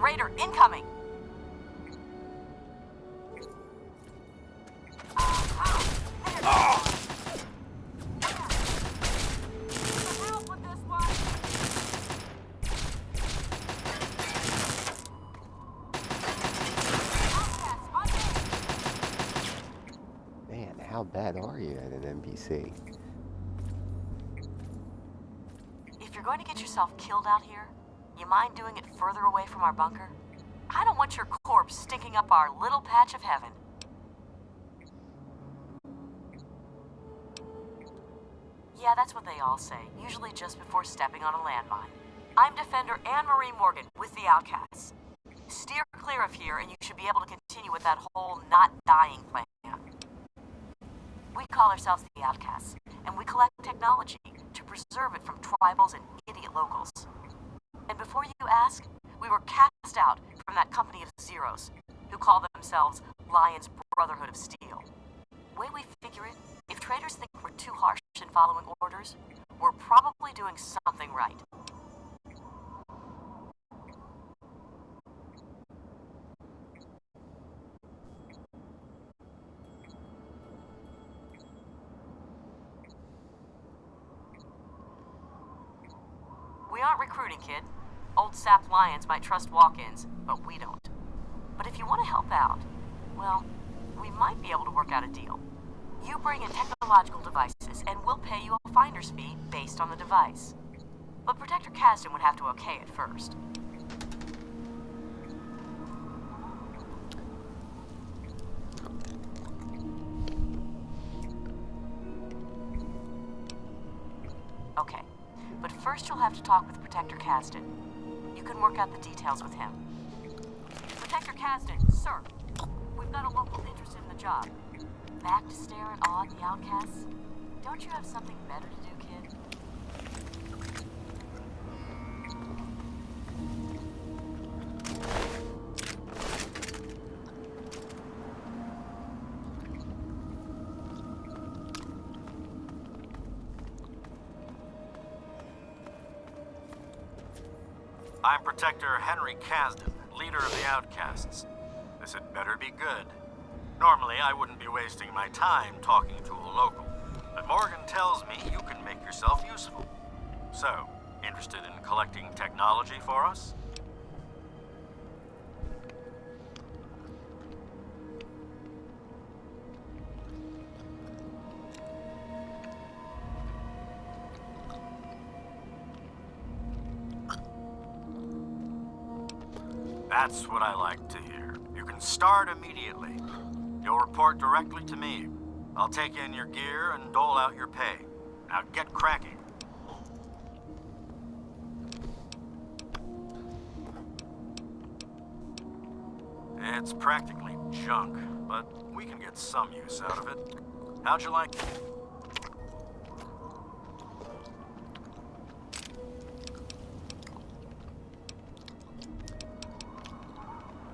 Raider incoming! Man, how bad are you at an NPC? If you're going to get yourself killed out here, you mind doing it further away from our bunker? I don't want your corpse stinking up our little patch of heaven. Yeah, that's what they all say, usually just before stepping on a landmine. I'm Defender Anne-Marie Morgan with the Outcasts. Steer clear of here and you should be able to continue with that whole not dying plan. We call ourselves the Outcasts, and we collect technology to preserve it from tribals and idiot locals. And before you ask, we were cast out from that company of Zeros, who call themselves Lion's Brotherhood of Steel. Way we figure it, if traders think we're too harsh in following orders, we're probably doing something right. We aren't recruiting, kid. Old sap lions might trust walk-ins, but we don't. But if you want to help out, well, we might be able to work out a deal. You bring in technological devices, and we'll pay you a finder's fee based on the device. But Protector Kasdan would have to okay it first. Okay, but first you'll have to talk with Protector Kasdan. You can work out the details with him. Protector Kasdan, sir. We've got a local interest in the job. Back to stare and awe at the Outcasts? Don't you have something better to do, kid? I'm Protector Henry Kasdan, leader of the Outcasts. This had better be good. Normally, I wouldn't be wasting my time talking to a local, but Morgan tells me you can make yourself useful. So, interested in collecting technology for us? That's what I like to hear. You can start immediately. You'll report directly to me. I'll take in your gear and dole out your pay. Now get cracking. It's practically junk, but we can get some use out of it. How'd you like it?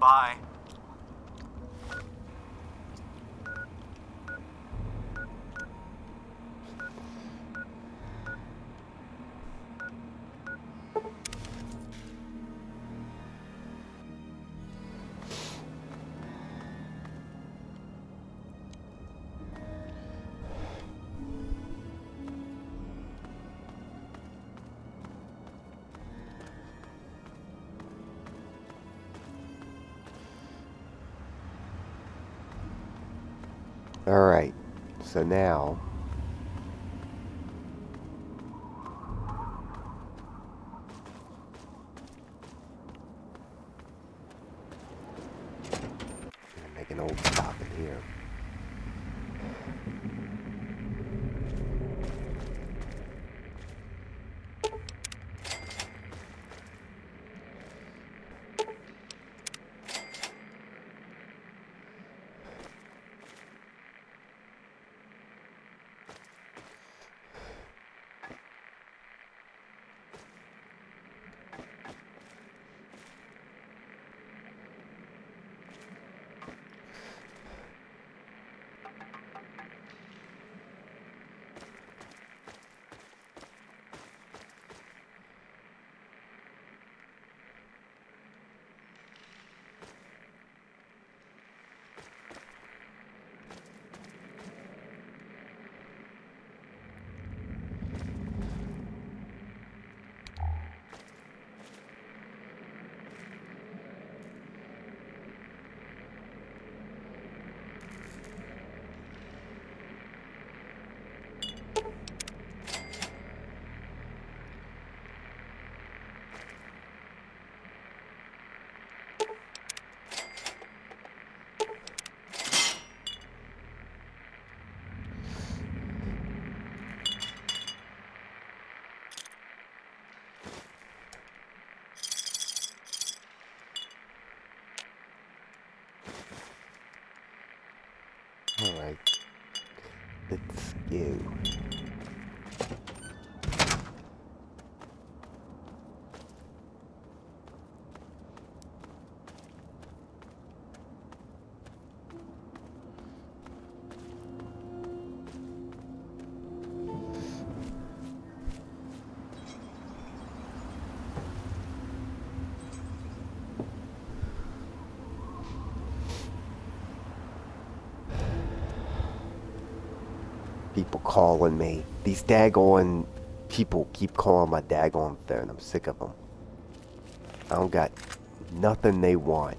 Bye. Alright, so now I'm gonna make an old stop in here. you. People calling me. These daggone people keep calling my daggone phone. I'm sick of them. I don't got nothing they want.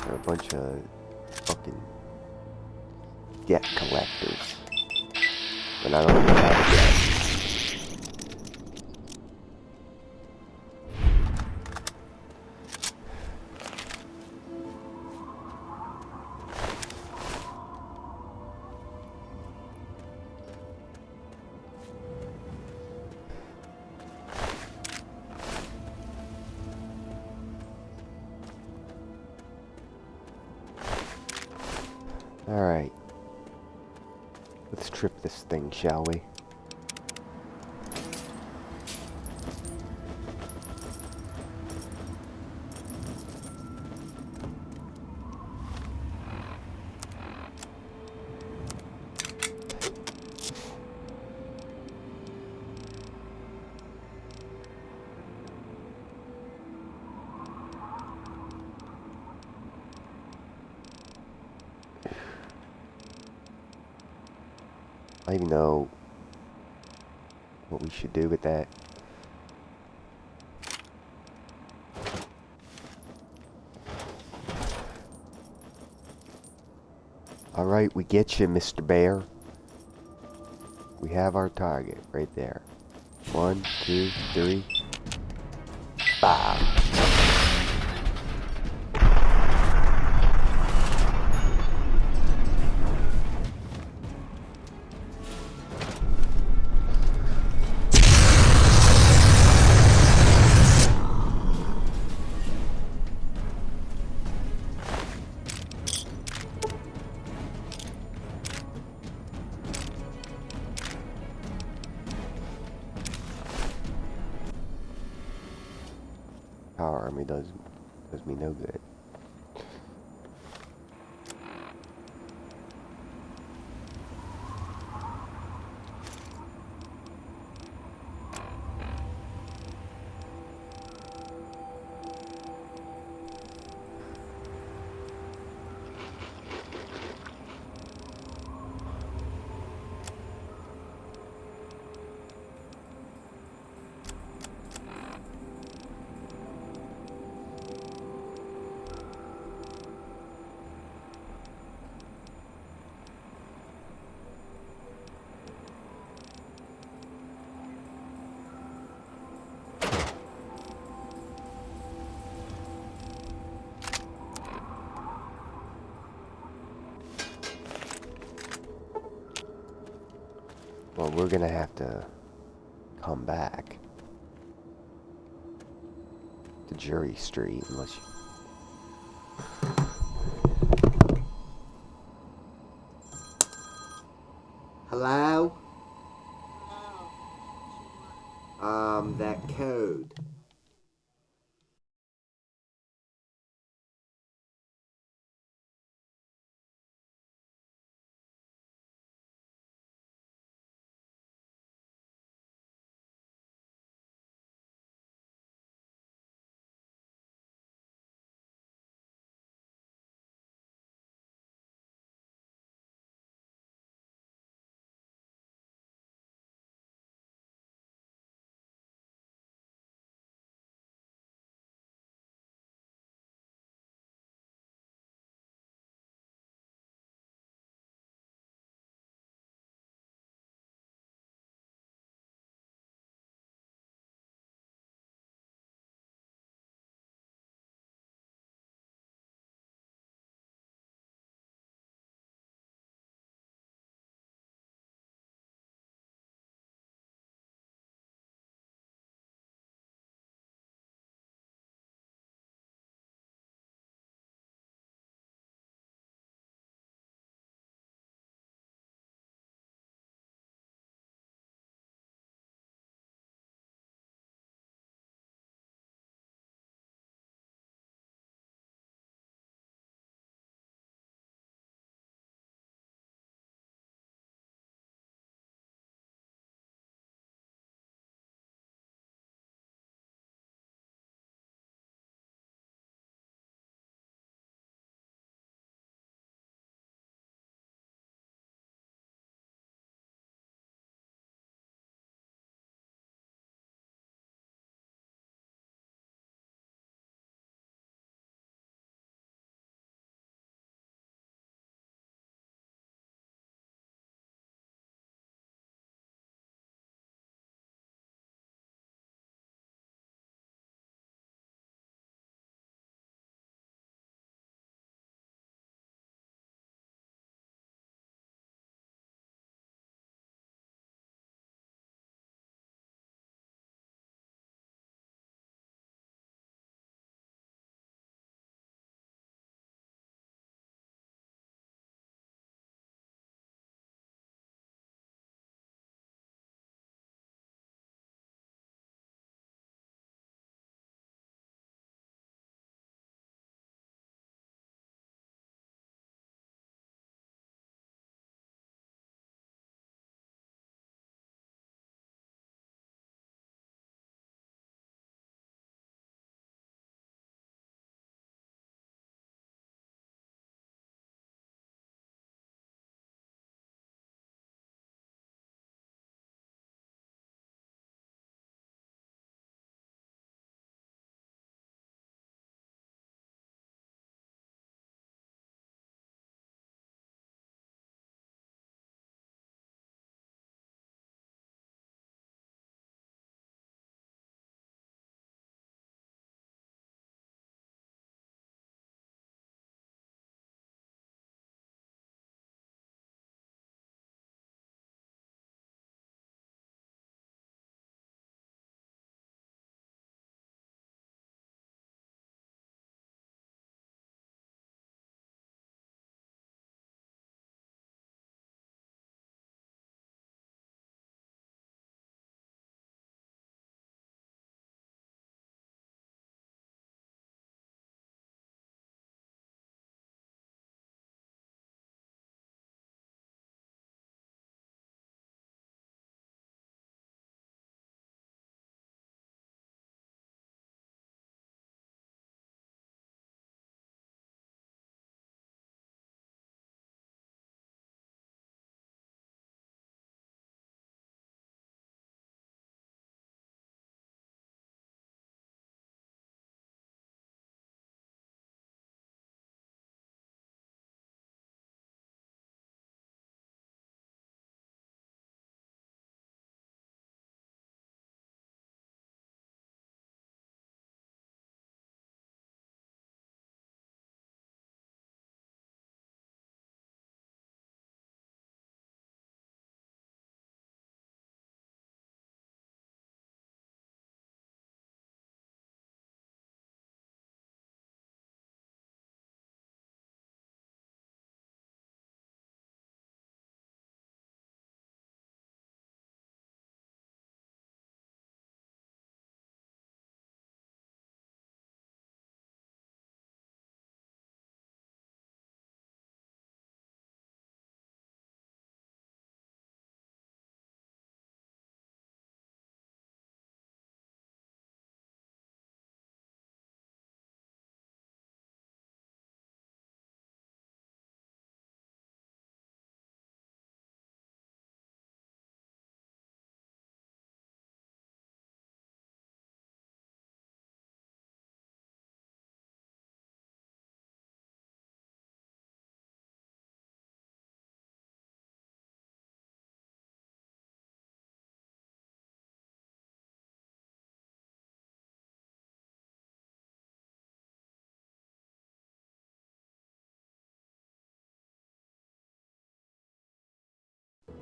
They're a bunch of fucking debt collectors. But I don't even have a debt. Alright. Let's trip this thing, shall we? I don't even know what we should do with that. Alright, we get you, Mr. Bear. We have our target right there. 1, 2, 3. Bob. Our army does me no good. Well, we're gonna have to come back to Jury Street unless you... Hello? That code.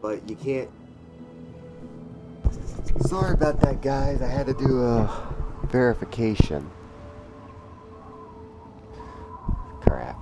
But you can't. Sorry about that, guys. I had to do a verification. Crap.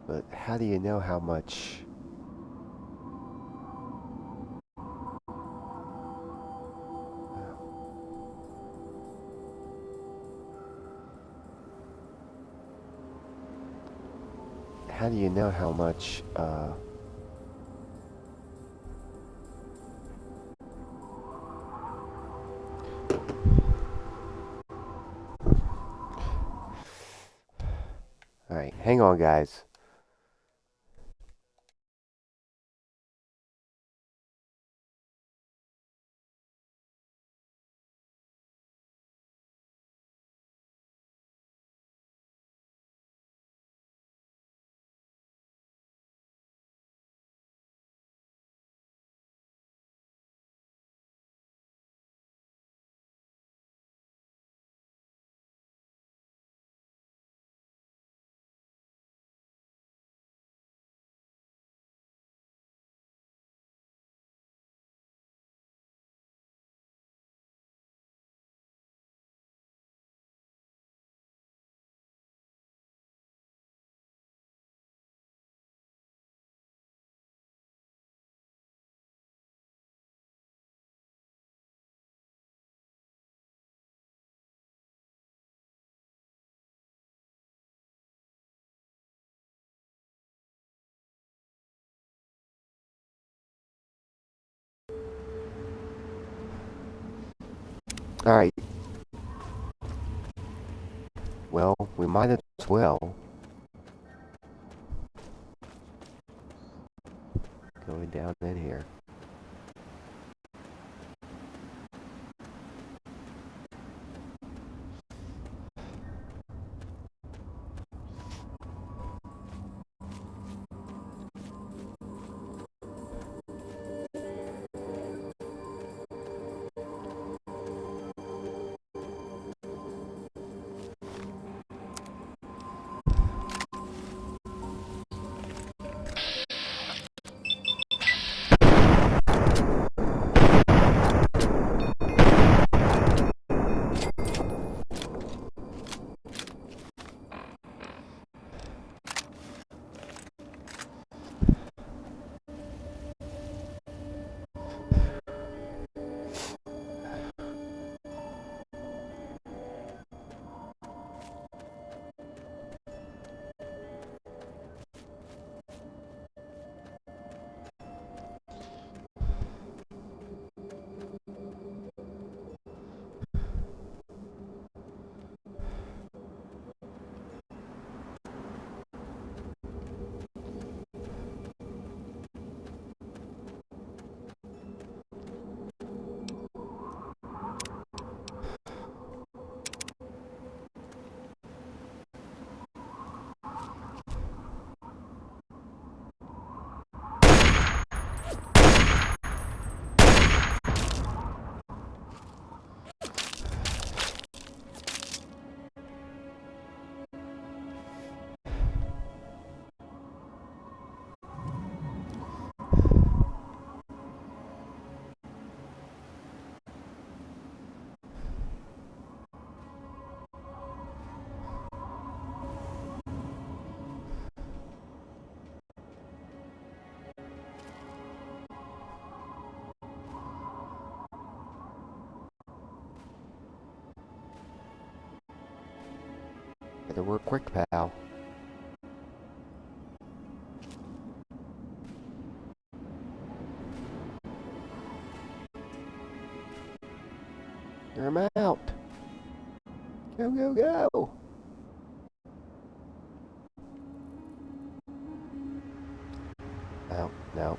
But how do you know how much? How do you know how much? All right, hang on, guys. All right. Well, we might as well go down in here. Better work quick, pal. I'm out. Go, go, go. Oh, no.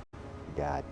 God.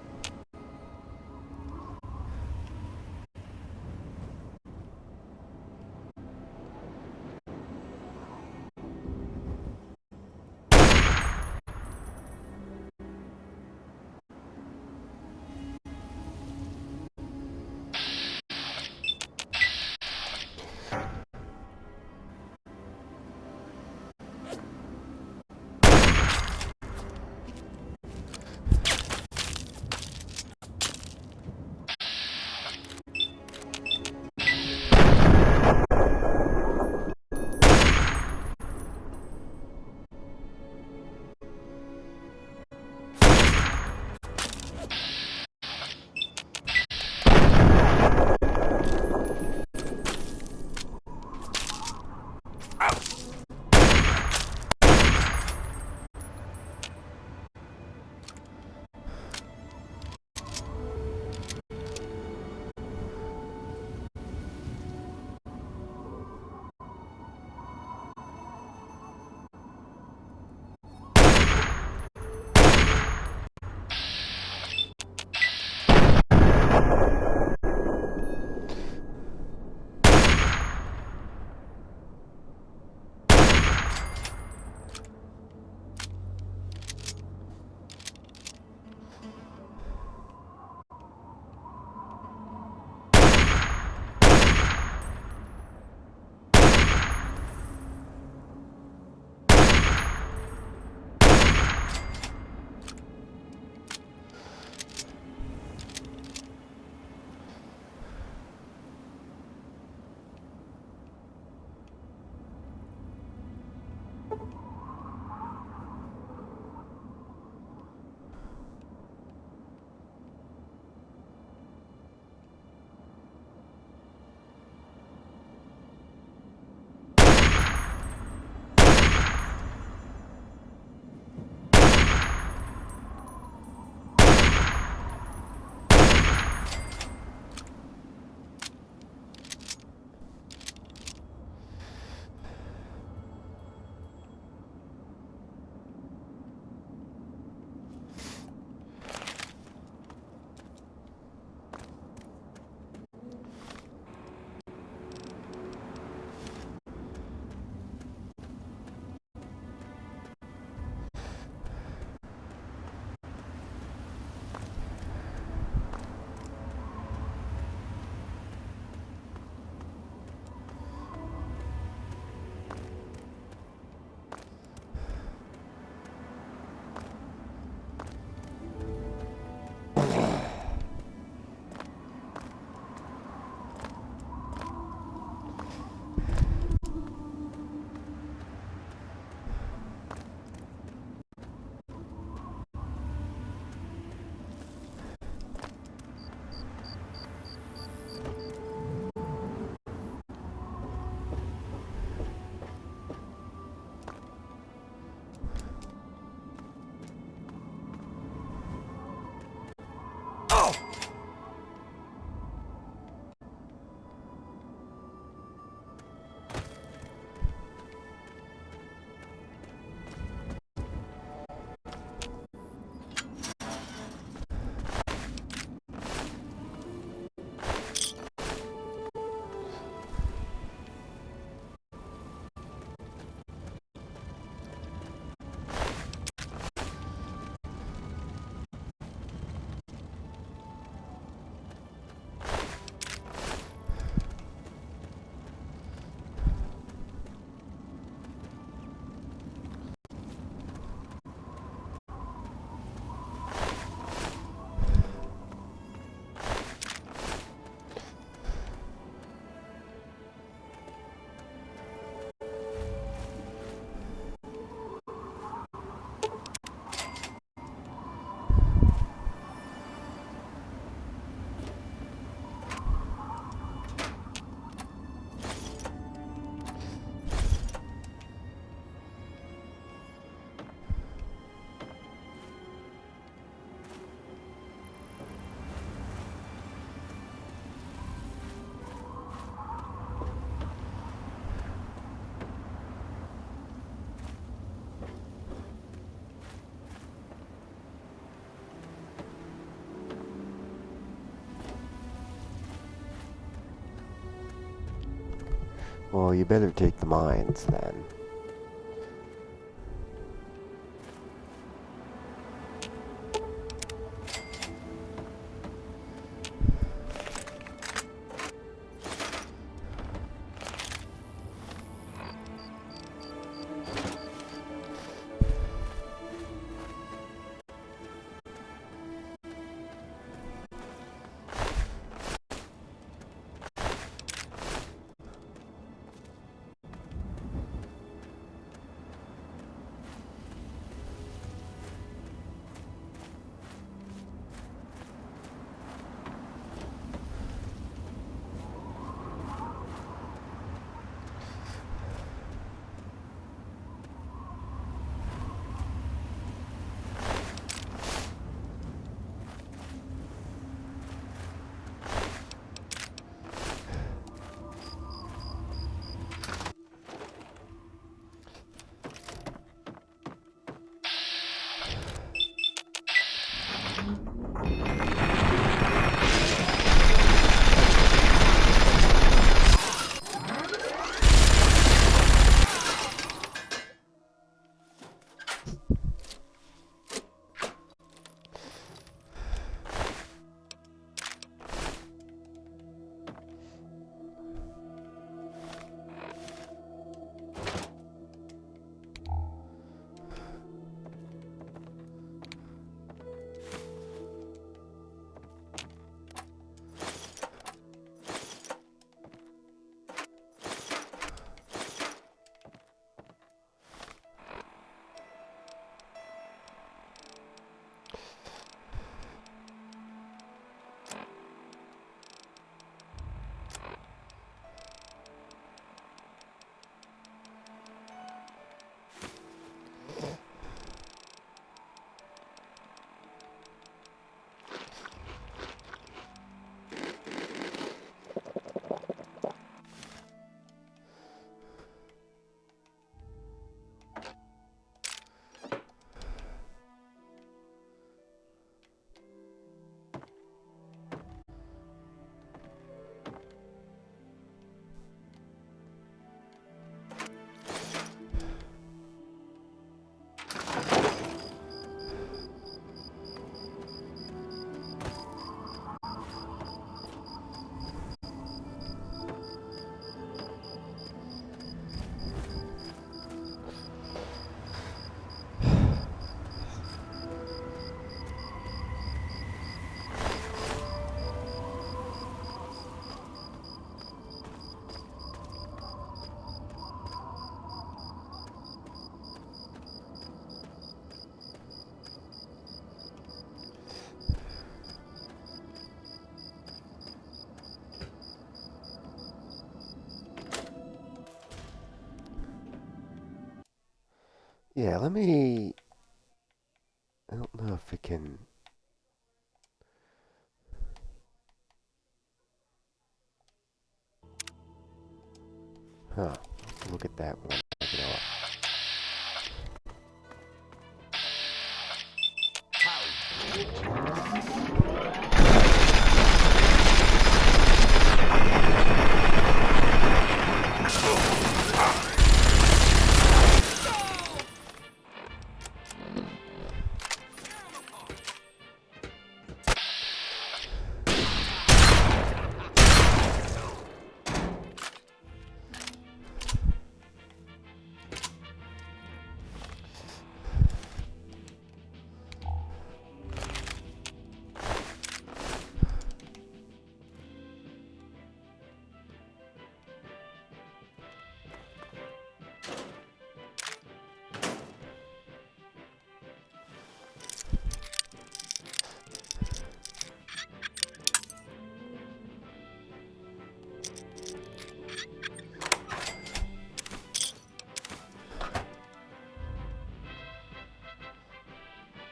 Well, you better take the mines then. Yeah, let me... I don't know if it can... Huh. Look at that one. Check it out.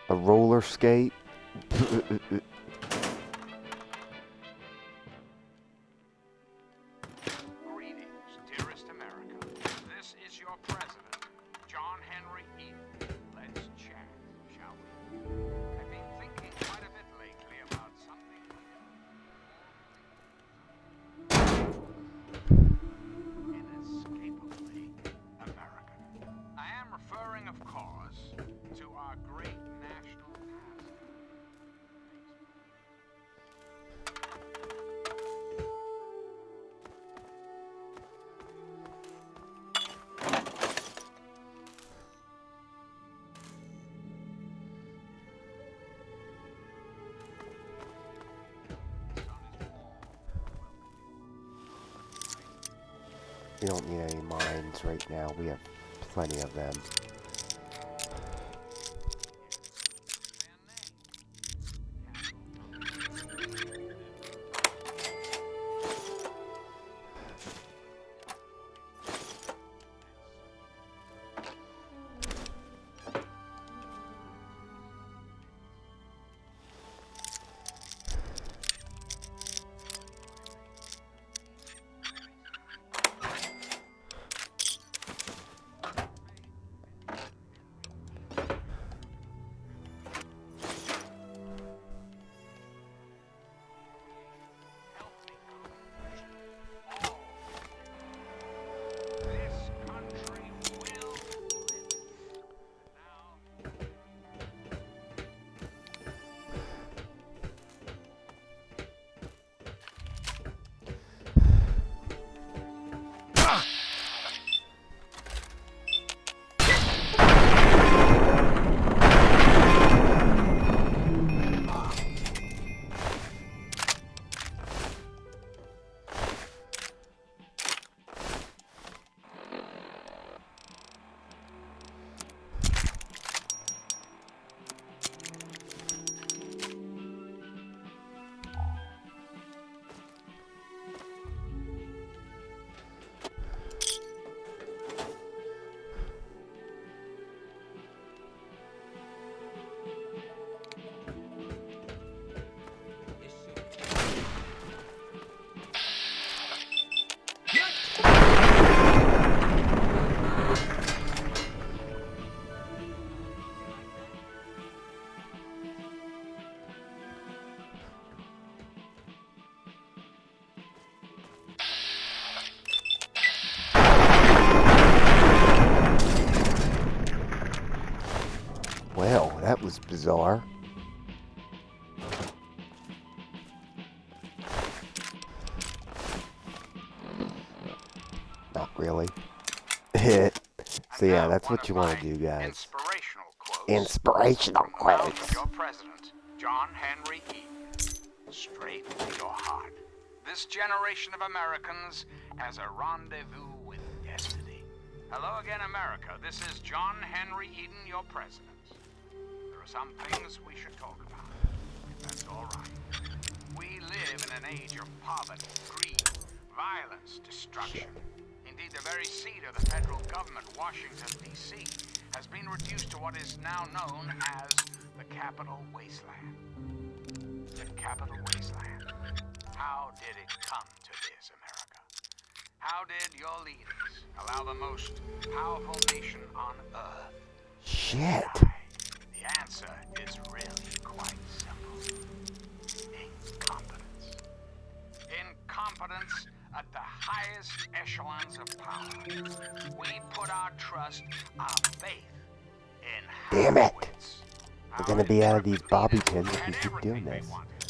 A roller skate? Greetings, dearest America. This is your president, John Henry Eden. Let's chat, shall we? I've been thinking quite a bit lately about something. In a We don't need any mines right now. We have plenty of them. Well, that was bizarre. Not really. So yeah, that's what you want to do, guys. Inspirational quotes. Your president, John Henry Eaton. Straight to your heart. This generation of Americans has a rendezvous with destiny. Hello again, America. This is John Henry Eaton, your president. There are some things we should talk about, if that's all right. We live in an age of poverty, greed, violence, destruction. Indeed, the very seat of the federal government, Washington, D.C., has been reduced to what is now known as the Capital Wasteland. The Capital Wasteland. How did it come to this, America? How did your leaders allow the most powerful nation on earth Shit. to die? The answer is really quite simple. Incompetence. Incompetence at the highest echelons of power. We put our trust, our faith in Damn it. half-wits. We're gonna be out of these bobby pins if we keep doing this.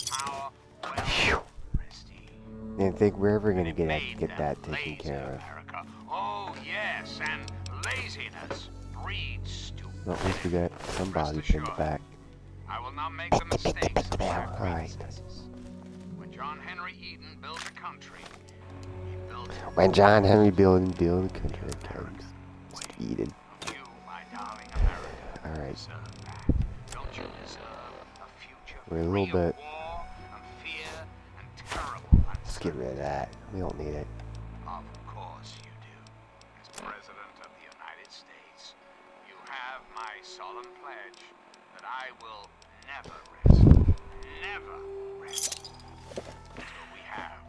Power, Phew. wealth, prestige. Didn't think we're ever gonna It get made that them taken lazy, care of. America. Oh yes, and laziness breeds stupidity. Well, at least we got some bobby pins back. I will not make the mistakes of my Alright. predecessors. When John Henry Eaton built a country, he built it When John Henry built the country comes, just Eden. you, my darling America. Alright. Deserve that. Don't you deserve a future We're a free little of bit- war and fear and terrible Let's get rid of that. We don't need it. Of course you do. As President of the United States, you have my solemn pledge that I will never rest until we have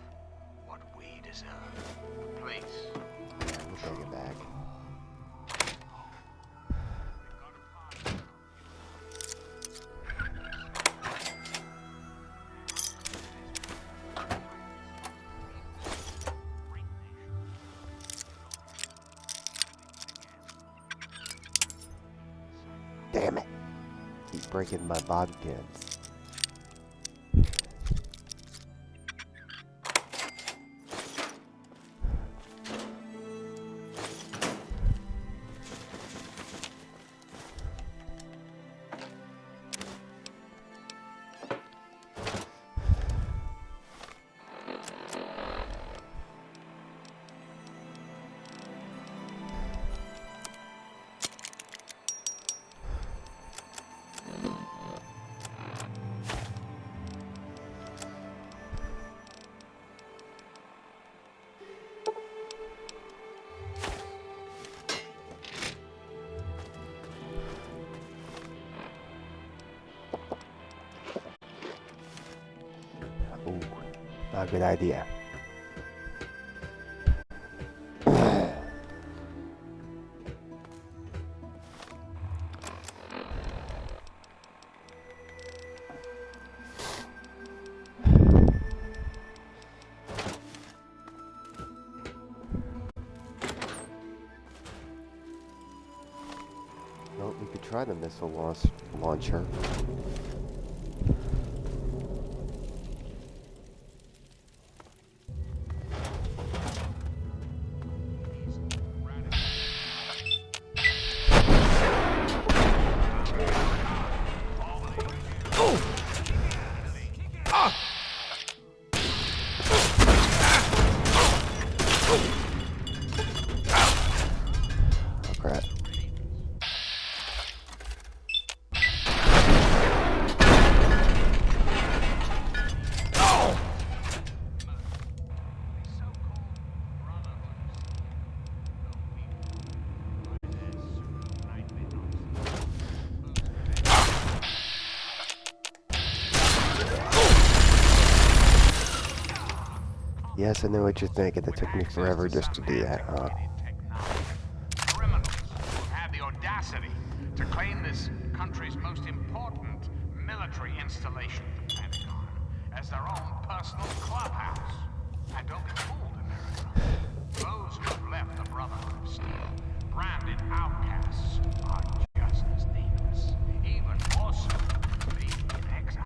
what we deserve. A place. We'll take it back. Damn it. Keep breaking my bobby pins. A good idea. Well, we could try the missile launcher. Crap. Yes, I know what you're thinking. It took me forever just to do that, huh? Criminals who have the audacity to claim this country's most important military installation, the Pentagon, as their own personal clubhouse. And don't be fooled, America. Those who have left the Brotherhood of Steel, branded outcasts, are just as dangerous, even more so, being in exile.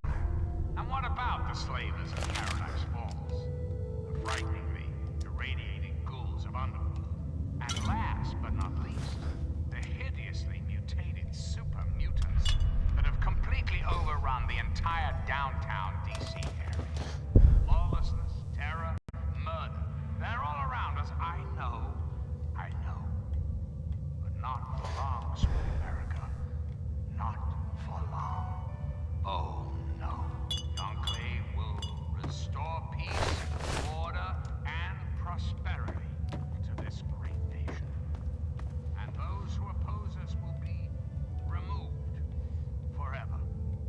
And what about the slavers of Paradise Falls? The frighteningly irradiating ghouls of Underworld. And last but not least, the hideously mutated super mutants that have completely overrun the entire downtown DC area. Lawlessness, terror, murder. They're all around us. I know. But not for long, sweet America. Not for long. Oh, no. The Enclave will restore peace, order, and prosperity to this great nation. And those who oppose us will be removed forever.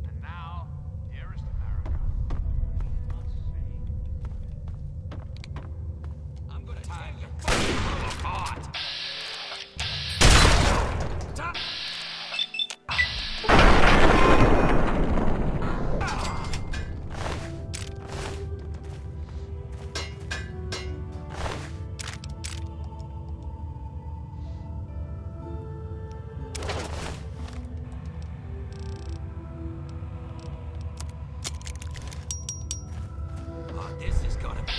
And now, dearest America, we must say... I'm gonna time to fucking fall apart! This is gonna be...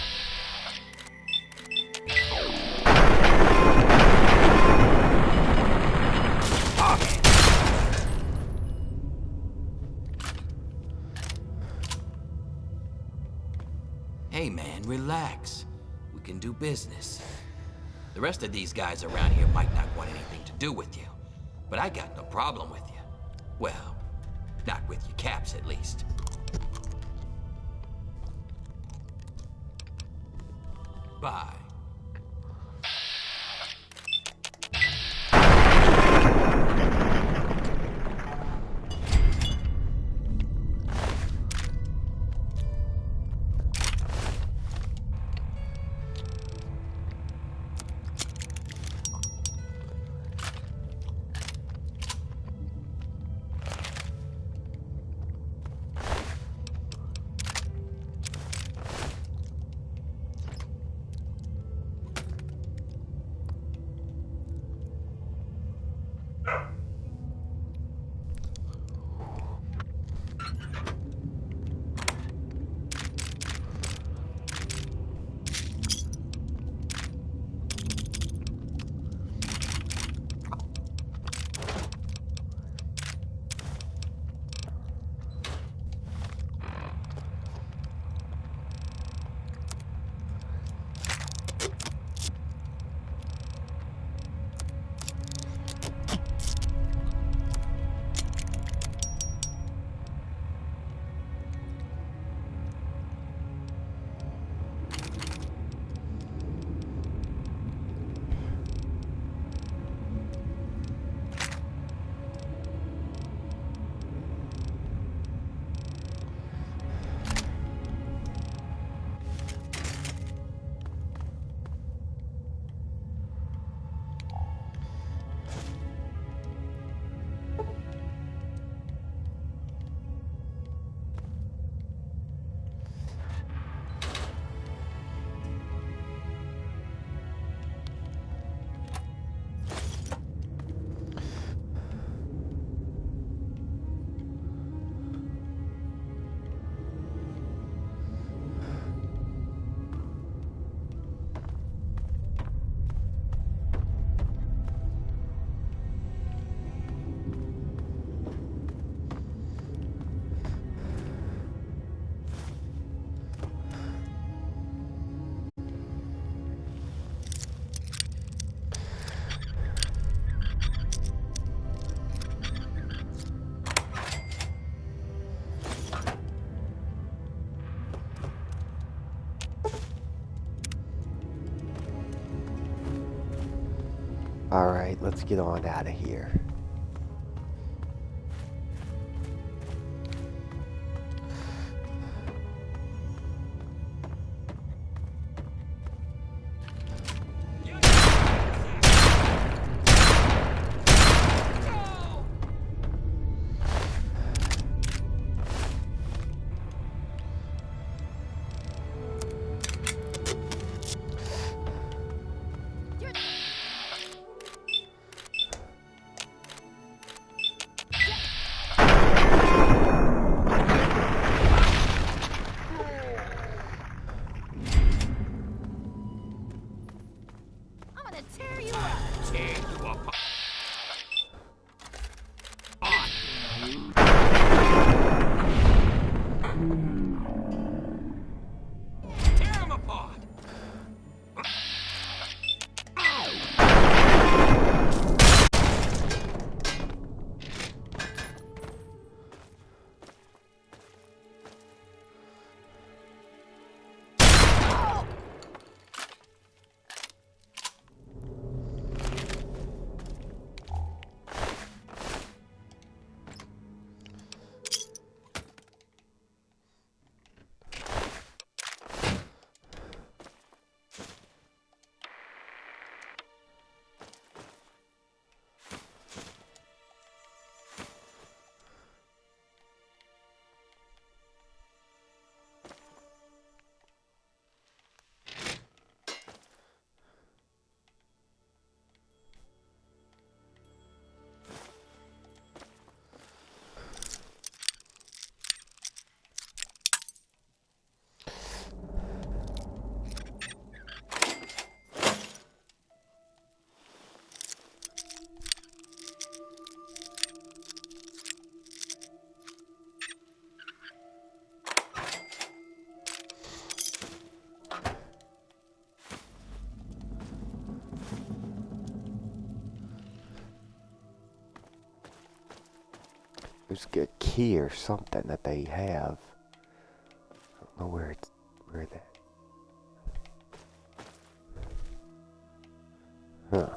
Hey man, relax. We can do business. The rest of these guys around here might not want anything to do with you, but I got no problem with you. Well, not with your caps at least. Bye. Alright, let's get on out of here. There's a key or something that they have. I don't know where that. Huh.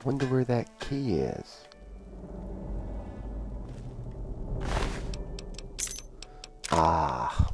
Wonder where that key is. Ah.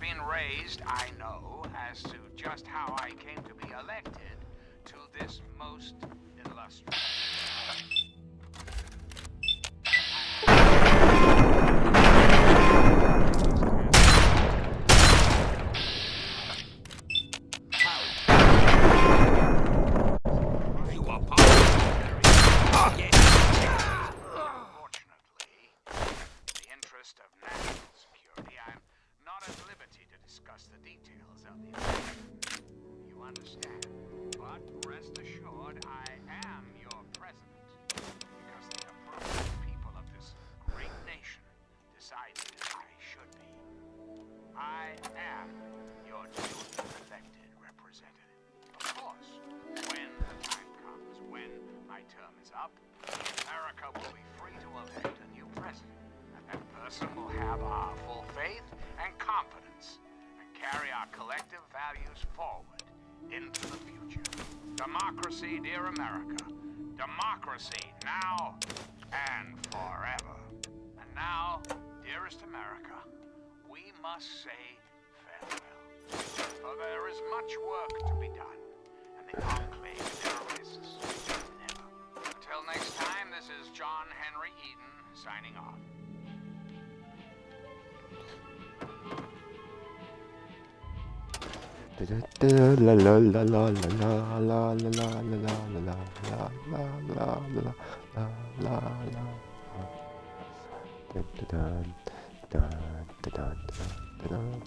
been raised, I know, as to just how I came to be elected to this most illustrious. You are part of it. Unfortunately, in the interest of national security, I'm not at liberty to discuss the details of the election. You understand? But rest assured, I am your president because the approved people of this great nation decided I should be. I am your duly elected representative. Of course, when the time comes, when my term is up, America will be free to elect a new president. And that person will have our full faith and confidence and carry our collective values forward into the future. Democracy, dear America. Democracy now and forever. And now, dearest America, we must say farewell. For there is much work to be done, and the enclave never rests. Never. Until next time, this is John Henry Eden signing off. La la la la la la la la la la la la la. Dun dun dun dun dun dun dun.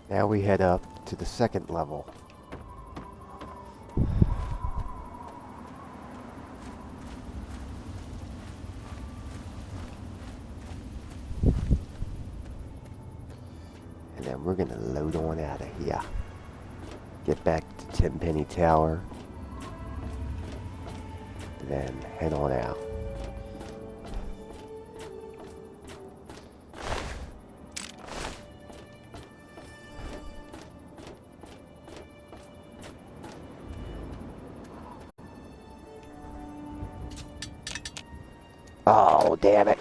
Now we head up to the second level. And then we're gonna load on out of here. Get back to Tenpenny Tower. Then head on out. Oh, damn it.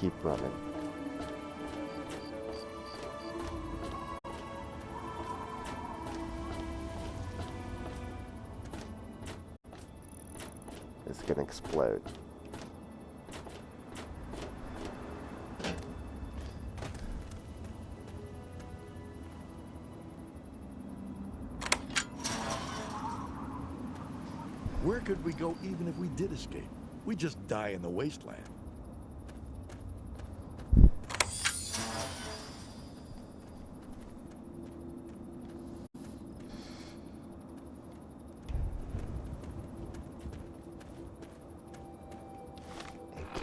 Keep running. It's gonna explode. Where could we go even if we did escape? We'd just die in the wasteland.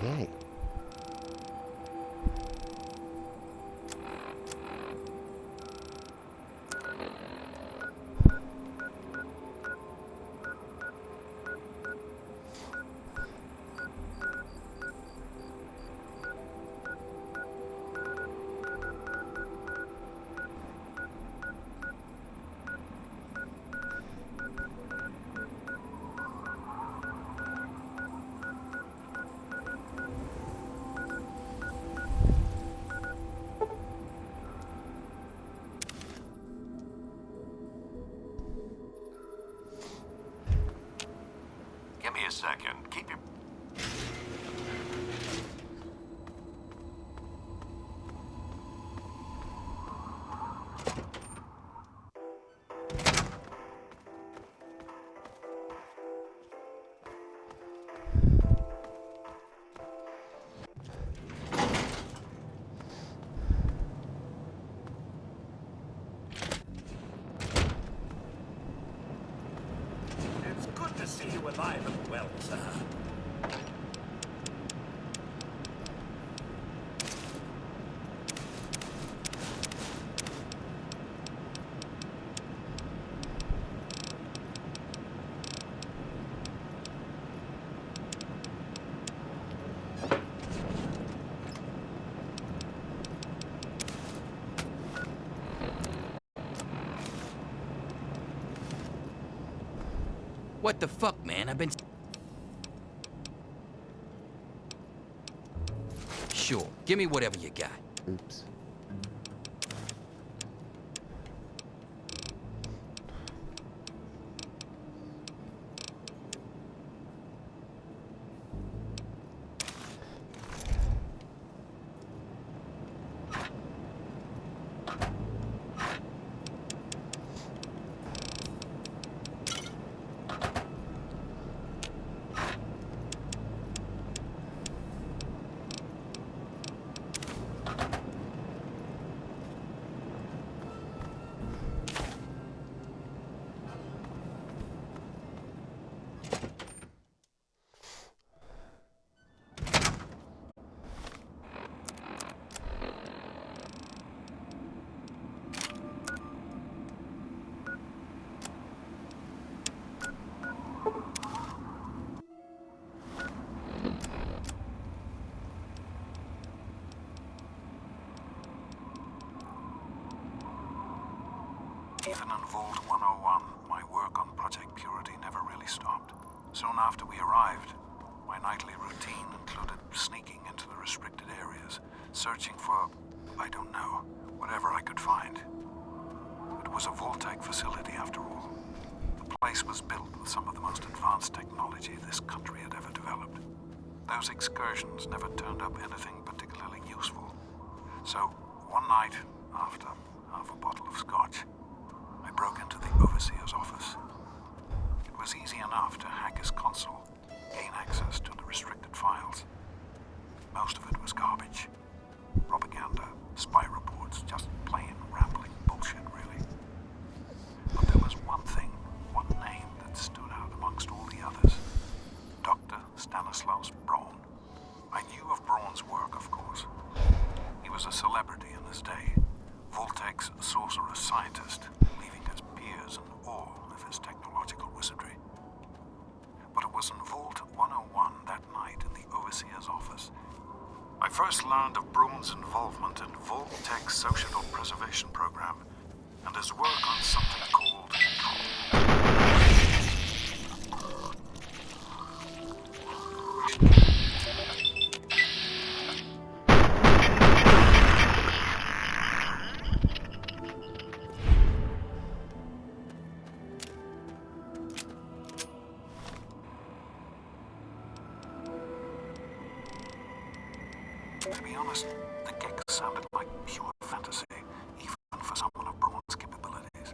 Okay. Give me a second. Keep your... to see you alive and well, sir. What the fuck, man? I've been... Sure. Give me whatever you got. Oops. Even in Vault 101, my work on Project Purity never really stopped. Soon after we arrived, my nightly routine included sneaking into the restricted areas, searching for, I don't know, whatever I could find. It was a Vault-Tec facility after all. The place was built with some of the most advanced technology this country had ever developed. Those excursions never turned up anything particularly useful. So, one night, after half a bottle of scotch, I broke into the overseer's office. It was easy enough to hack his console, gain access to the restricted files. Most of it was garbage. Propaganda, spy reports, just plain rambling bullshit, really. But there was one thing, one name that stood out amongst all the others. Dr. Stanislaus Braun. I knew of Braun's work, of course. He was a celebrity in his day, Vault-Tec's sorcerer scientist, leaving his peers in awe of his technological wizardry. But it was in Vault 101 that night in the overseer's office I first learned of Braun's involvement in Vault-Tec's Societal Preservation Program and his work on something called... To be honest, the gig sounded like pure fantasy, even for someone of Braun's capabilities.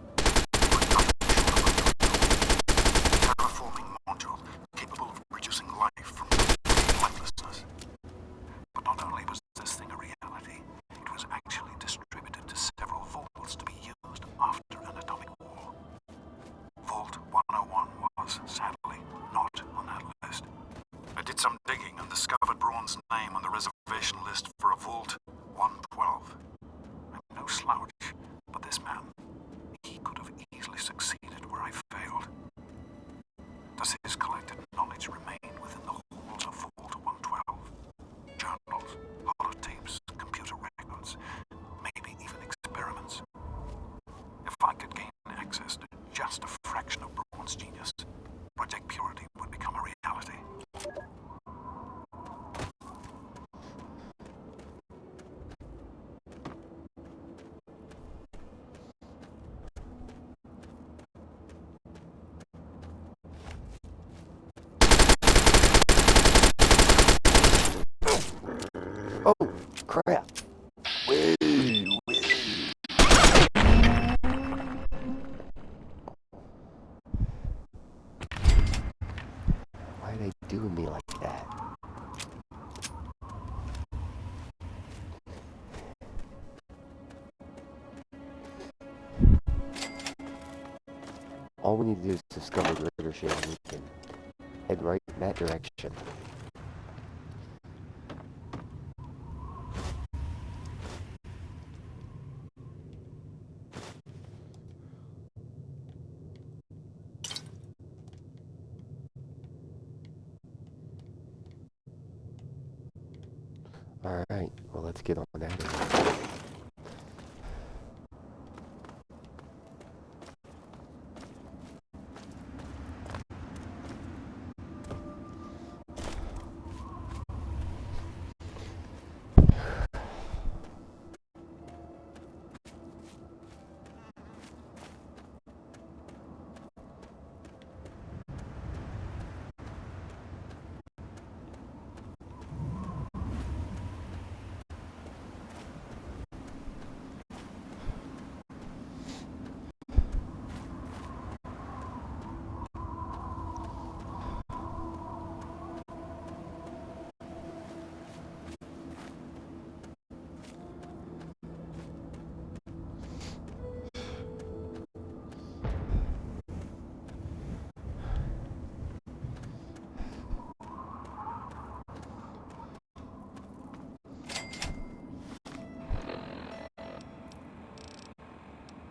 Terraforming module capable of producing life from lifelessness. But not only was this thing a reality, it was actually distributed to several vaults to be used after an atomic war. Vault 101 was, sadly, not on that list. I did some digging and discovered Braun's name on the reservation list for a Vault 112. I'm no slouch, but this man, he could have easily succeeded where I failed. Does his collected knowledge remain within the halls of Vault 112? Journals, holotapes, computer records, maybe even experiments. If I could gain access to just a fraction of Braun's genius, Project Purity would become a reality. Oh, crap. Wait. Why are they doing me like that? All we need to do is discover the leadership, and we can head right in that direction. Alright, well, let's get on that.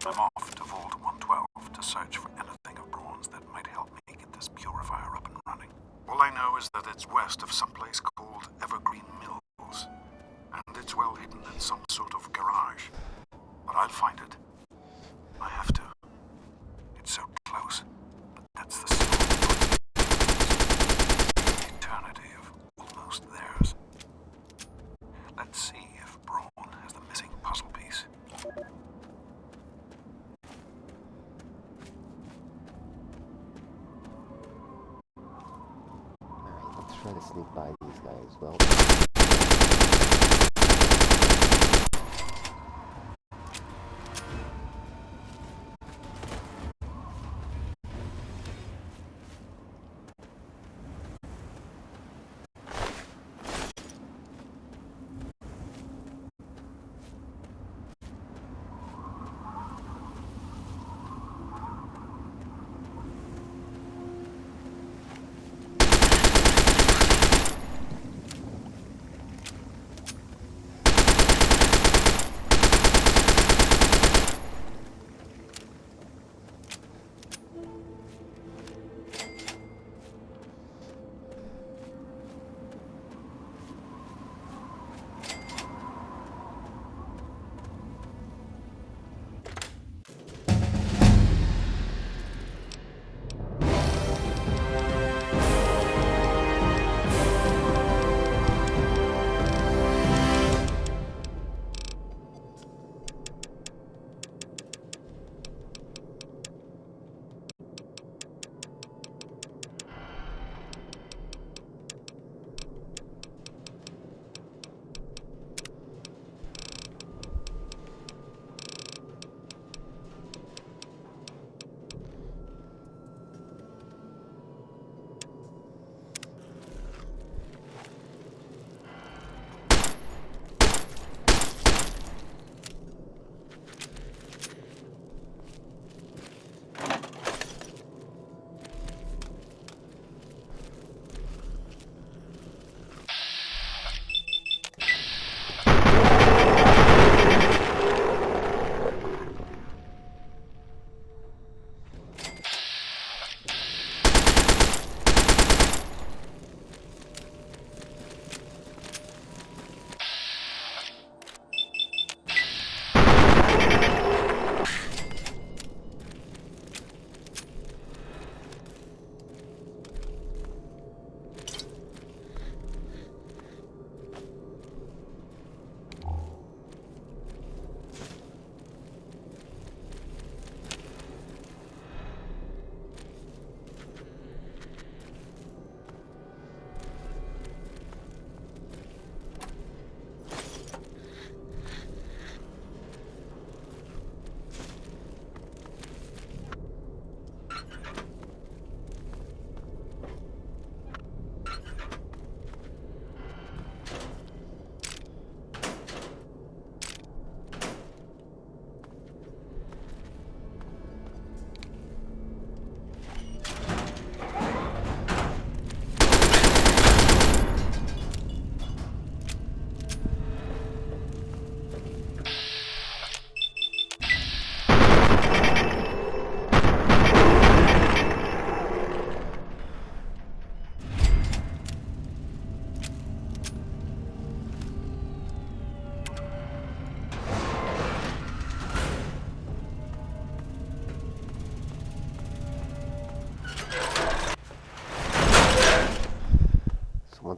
I'm off to Vault 112 to search for anything of bronze that might help me get this purifier up and running. All I know is that it's west of some place called Evergreen Mills, and it's well hidden in some sort of garage. But I'll find it. I have to. It's so close, but that's the soul. Eternity of almost theirs. Let's see if Braun has the missing puzzle piece. Alright, let's try to sneak by these guys. Well,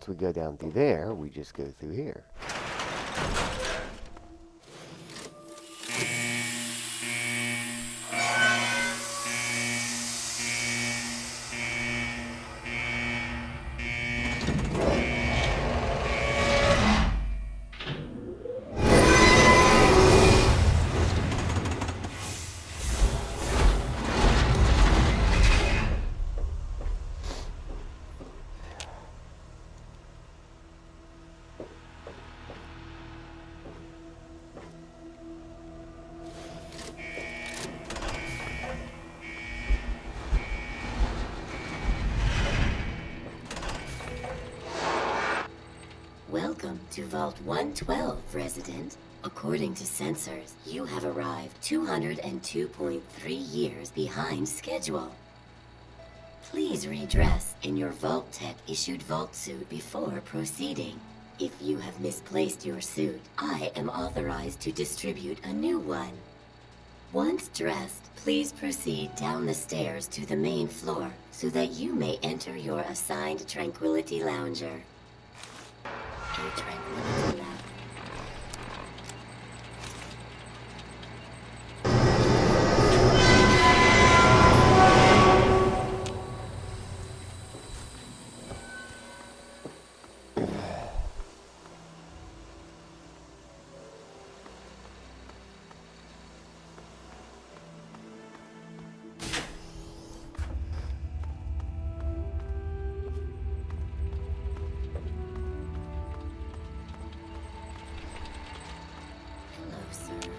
we go down through there, we just go through here. Welcome to Vault 112, resident. According to sensors, you have arrived 202.3 years behind schedule. Please redress in your Vault Tech issued Vault suit before proceeding. If you have misplaced your suit, I am authorized to distribute a new one. Once dressed, please proceed down the stairs to the main floor so that you may enter your assigned Tranquility Lounger. A Tranquility Lounge. Hello, sir.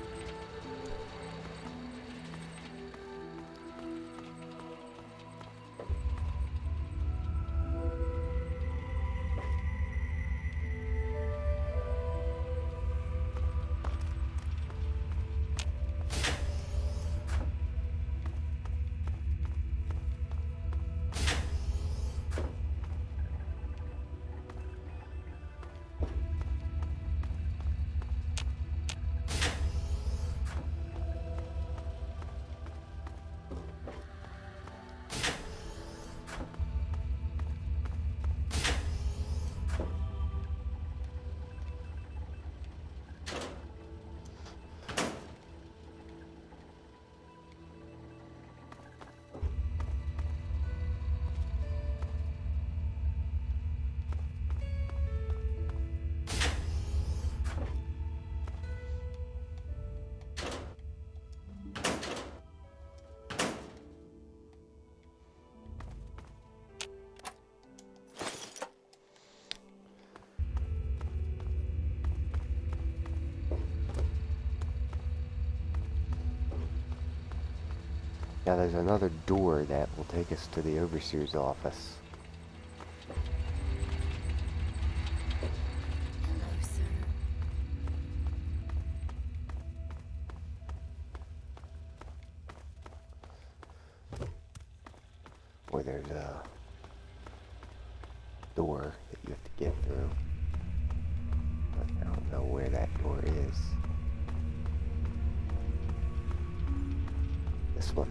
Now there's another door that will take us to the Overseer's office. Hello, sir. Where there's a door that you have to get through. But I don't know where that door is. This one.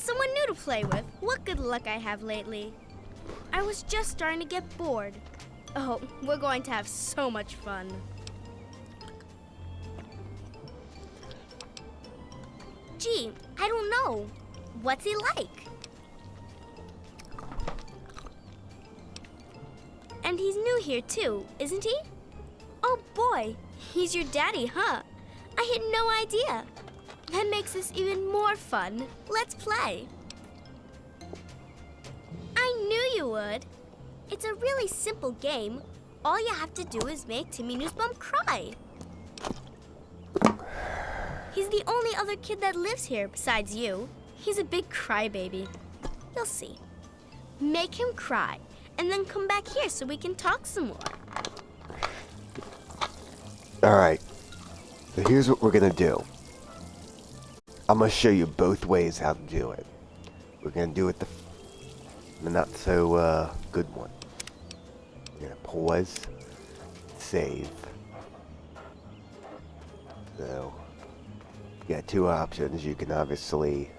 someone new to play with. What good luck I have lately. I was just starting to get bored. Oh, we're going to have so much fun. Gee, I don't know. What's he like? And he's new here too, isn't he? Oh boy, he's your daddy, huh? I had no idea. That makes this even more fun. Let's play. I knew you would. It's a really simple game. All you have to do is make Timmy Newsbum cry. He's the only other kid that lives here besides you. He's a big crybaby. You'll see. Make him cry, and then come back here so we can talk some more. Alright. So here's what we're gonna do. I'm gonna show you both ways how to do it. We're gonna do it the not so good one. We're gonna pause, save. So you got two options. You can obviously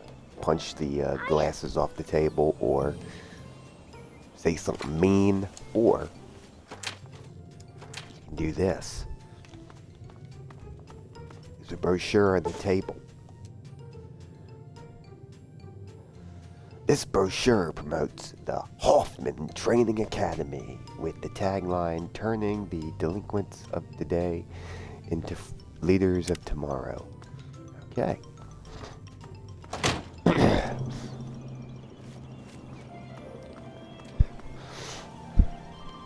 punch the glasses off the table, or say something mean, or you can do this. There's a brochure on the table. This brochure promotes the Hoffman Training Academy with the tagline, turning the delinquents of today into leaders of tomorrow. Okay.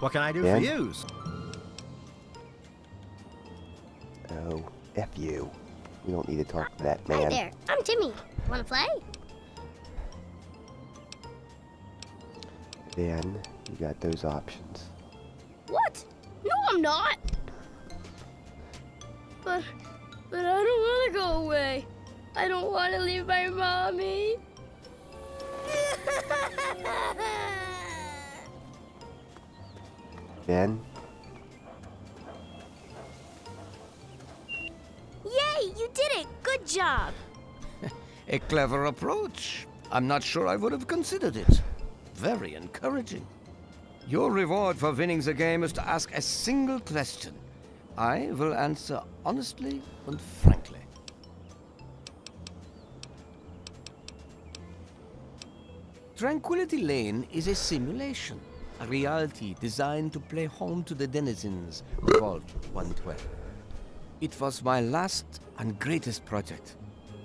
What can I do Dan? for you? Oh, F you. We don't need to talk to that man. Hi there, I'm Timmy. Wanna play? Then you got those options. What? No, I'm not. But I don't want to go away. I don't want to leave my mommy. Then Yay, you did it. Good job. A clever approach. I'm not sure I would have considered it. Very encouraging. Your reward for winning the game is to ask a single question. I will answer honestly and frankly. Tranquility Lane is a simulation, a reality designed to play home to the denizens of Vault 112. It was my last and greatest project.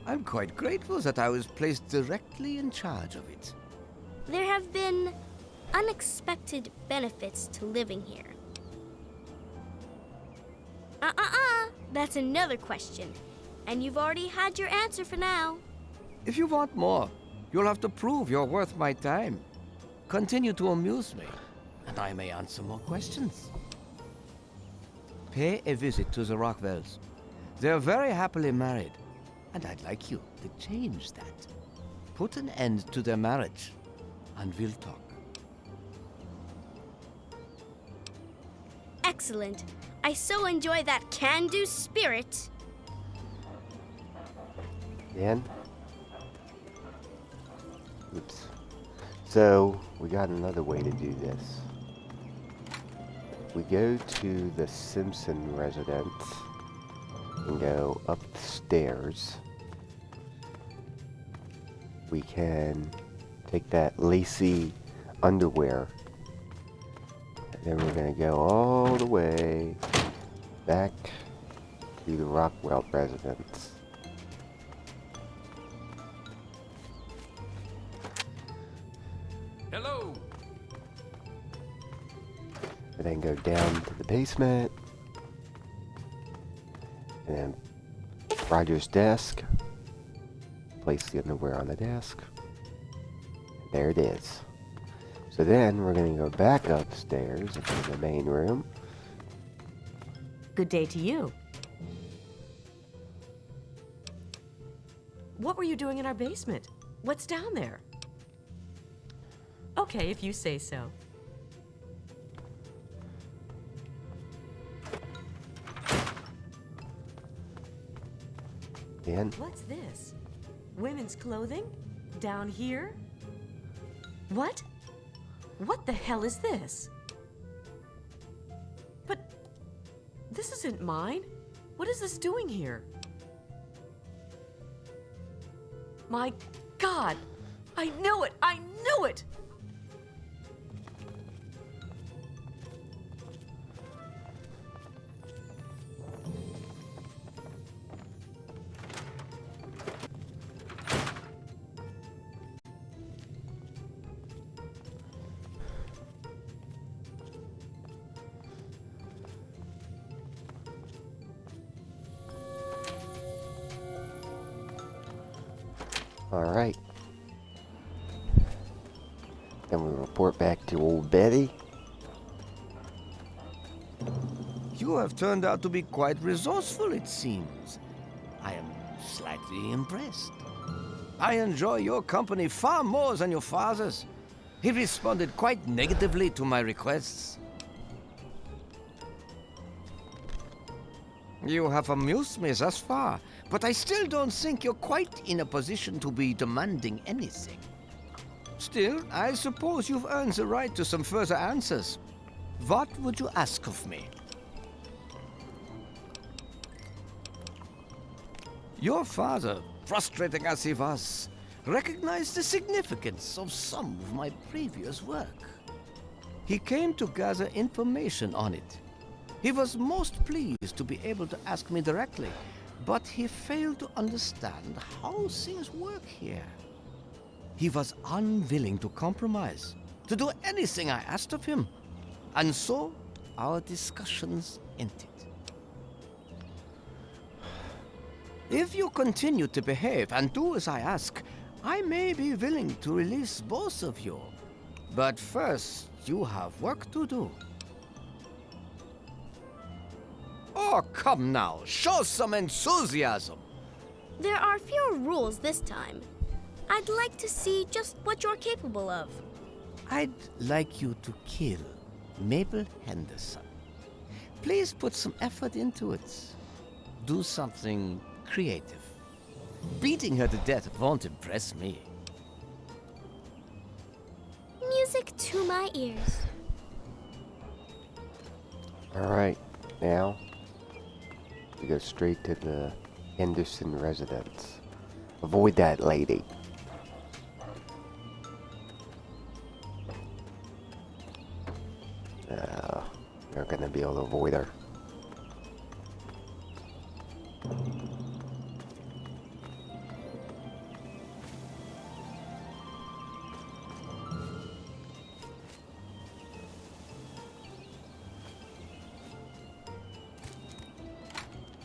I'm quite grateful that I was placed directly in charge of it. There have been unexpected benefits to living here. That's another question. And you've already had your answer for now. If you want more, you'll have to prove you're worth my time. Continue to amuse me, and I may answer more questions. Pay a visit to the Rockwells. They're very happily married, and I'd like you to change that. Put an end to their marriage, and we'll talk. Excellent. I so enjoy that can-do spirit. Dan? Oops. So, we got another way to do this. We go to the Simpson residence and go up the stairs. We can take that lacy underwear, and then we're gonna go all the way back to the Rockwell residence. Hello. And then go down to the basement. And then Roger's desk. Place the underwear on the desk. There it is. So then we're going to go back upstairs into the main room. Good day to you. What were you doing in our basement? What's down there? Okay, if you say so. Dan? What's this? Women's clothing? Down here? What? What the hell is this? But this isn't mine. What is this doing here? My God! I knew it! I knew it! Alright. Then we report back to old Betty. You have turned out to be quite resourceful, it seems. I am slightly impressed. I enjoy your company far more than your father's. He responded quite negatively to my requests. You have amused me thus far, but I still don't think you're quite in a position to be demanding anything. Still, I suppose you've earned the right to some further answers. What would you ask of me? Your father, frustrating as he was, recognized the significance of some of my previous work. He came to gather information on it. He was most pleased to be able to ask me directly, but he failed to understand how things work here. He was unwilling to compromise, to do anything I asked of him, and so our discussions ended. If you continue to behave and do as I ask, I may be willing to release both of you. But first, you have work to do. Oh, come now, show some enthusiasm. There are fewer rules this time. I'd like to see just what you're capable of. I'd like you to kill Mabel Henderson. Please put some effort into it. Do something creative. Beating her to death won't impress me. Music to my ears. Alright, now we go straight to the Henderson residence. Avoid that lady. They're gonna be able to avoid her.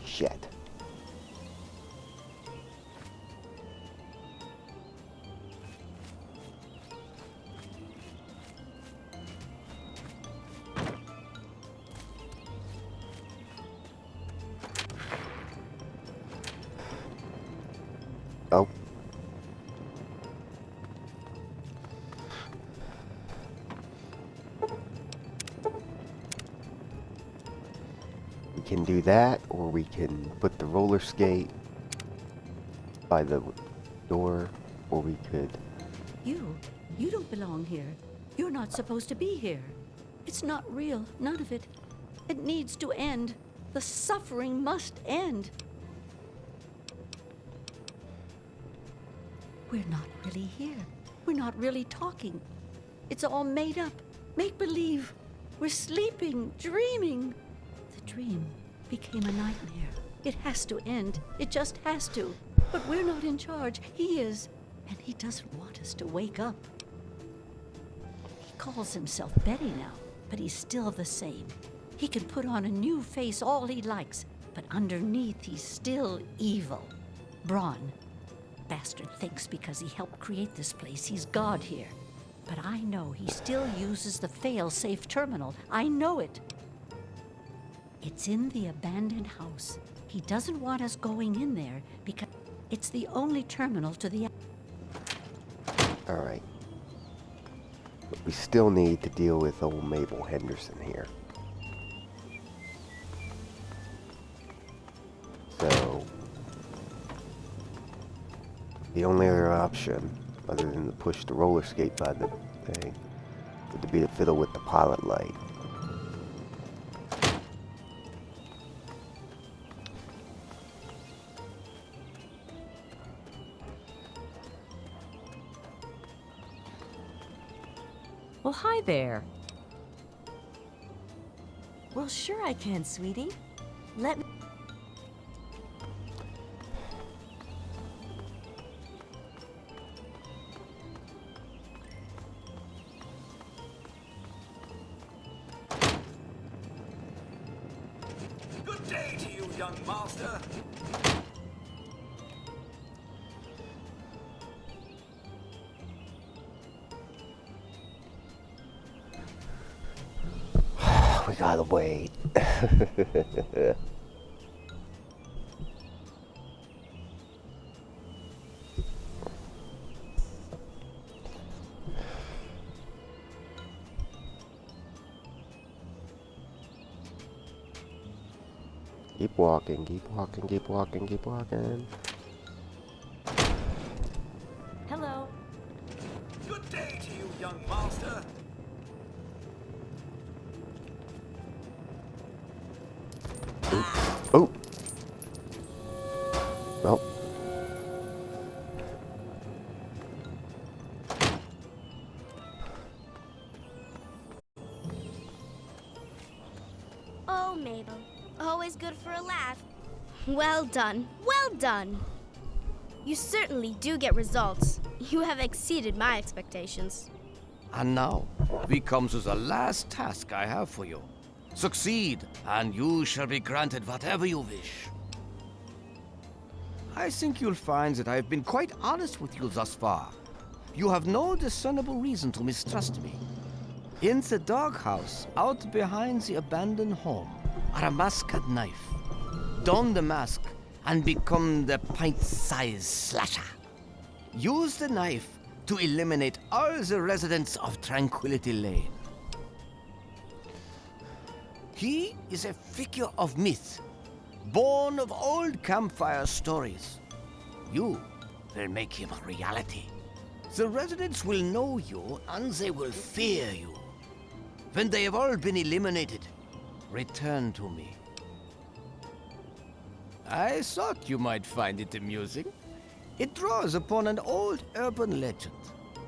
Shit. Oh. We can do that, or we can put the roller skate by the door, or we could... You don't belong here. You're not supposed to be here. It's not real, none of it. It needs to end. The suffering must end. We're not really here. We're not really talking. It's all made up. Make believe. We're sleeping, dreaming. The dream became a nightmare. It has to end. It just has to. But we're not in charge. He is. And he doesn't want us to wake up. He calls himself Betty now, but he's still the same. He can put on a new face all he likes, but underneath he's still evil. Braun. Bastard thinks because he helped create this place, he's God here. But I know he still uses the fail-safe terminal. I know it. It's in the abandoned house. He doesn't want us going in there because it's the only terminal to the... Alright. But we still need to deal with old Mabel Henderson here. So... the only other option other than to push the roller skate by the thing. But to be the fiddle with the pilot light. Well, hi there. Well, sure I can, sweetie. Let me... Good day to you, young master. We gotta wait. Keep walking, keep walking, keep walking, keep walking. Hello. Good day to you, young master. Oh! Well. Oh, Mabel. Always good for a laugh. Well done. Well done. You certainly do get results. You have exceeded my expectations. And now, we come to the last task I have for you. Succeed, and you shall be granted whatever you wish. I think you'll find that I've been quite honest with you thus far. You have no discernible reason to mistrust me. In the doghouse, out behind the abandoned home, are a mask and knife. Don the mask and become the pint-sized slasher. Use the knife to eliminate all the residents of Tranquility Lane. He is a figure of myth, born of old campfire stories. You will make him a reality. The residents will know you and they will fear you. When they have all been eliminated, return to me. I thought you might find it amusing. It draws upon an old urban legend,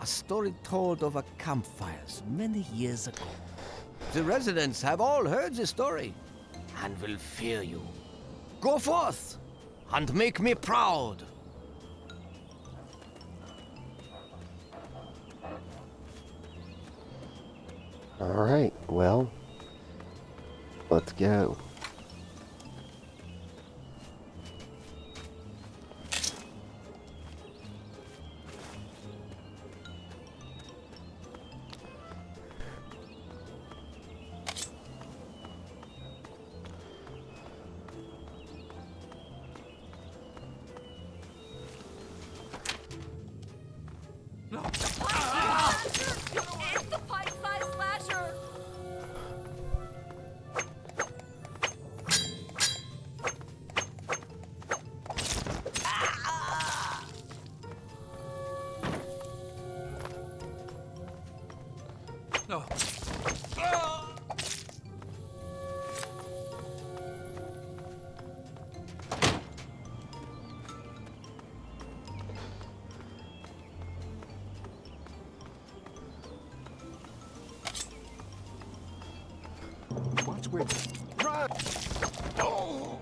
a story told over campfires many years ago. The residents have all heard the story and will fear you. Go forth and make me proud. Alright, well, let's go. It's the pipe-sized slasher! No. Watch where. Run! Oh!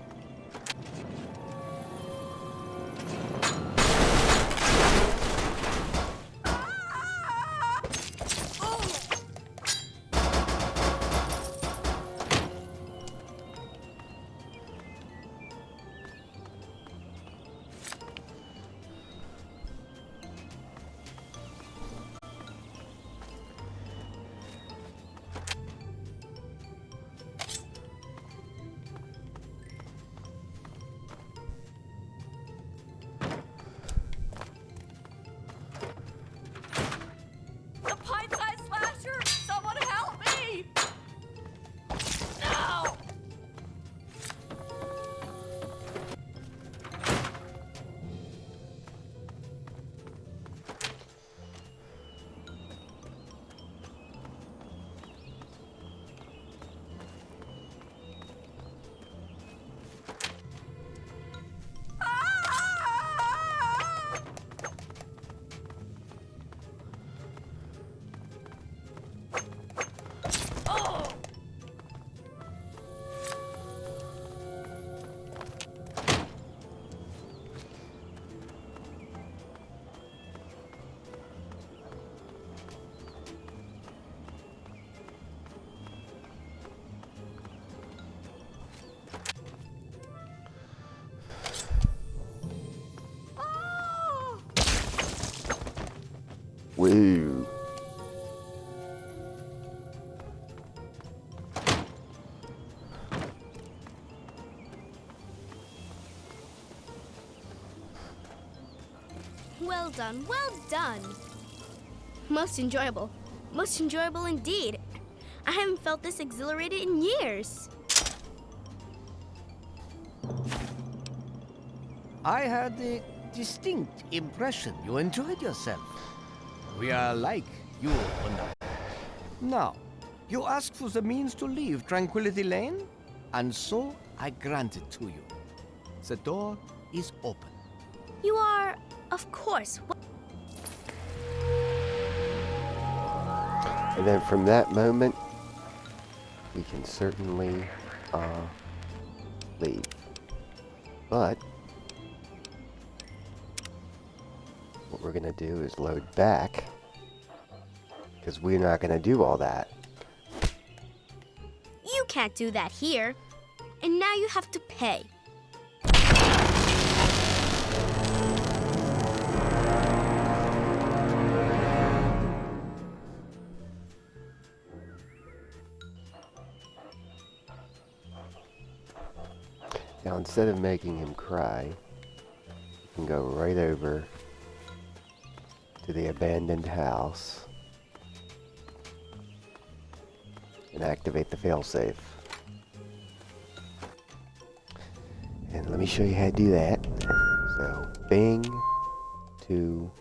Woo. Well done, well done. Most enjoyable. Most enjoyable indeed. I haven't felt this exhilarated in years. I had a distinct impression you enjoyed yourself. We are alike, you and I. Now, you asked for the means to leave Tranquility Lane, and so I grant it to you. The door is open. You are, of course. And then from that moment, we can certainly leave. But what we're going to do is load back, because we're not going to do all that. You can't do that here. And now you have to pay. Now, instead of making him cry, you can go right over to the abandoned house and activate the failsafe. And let me show you how to do that. So, bing, 2,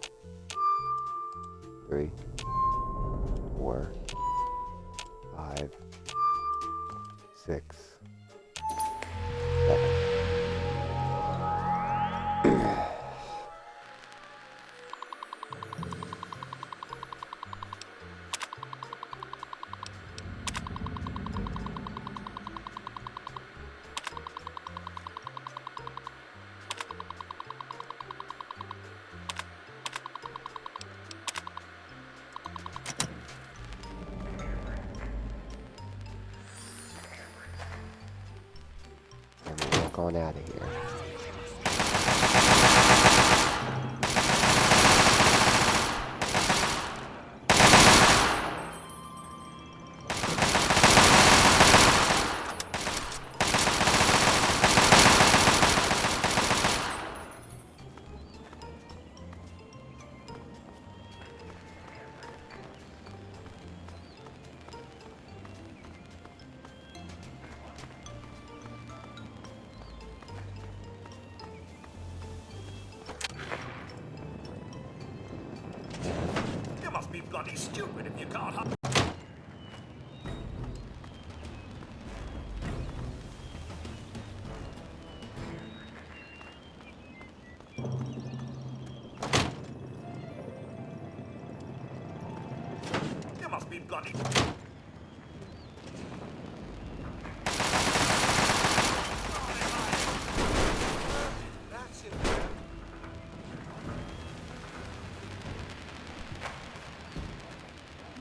3, 4, 5, 6, 7. On out of here. Be bloody stupid if you can't. You must be bloody. That's it.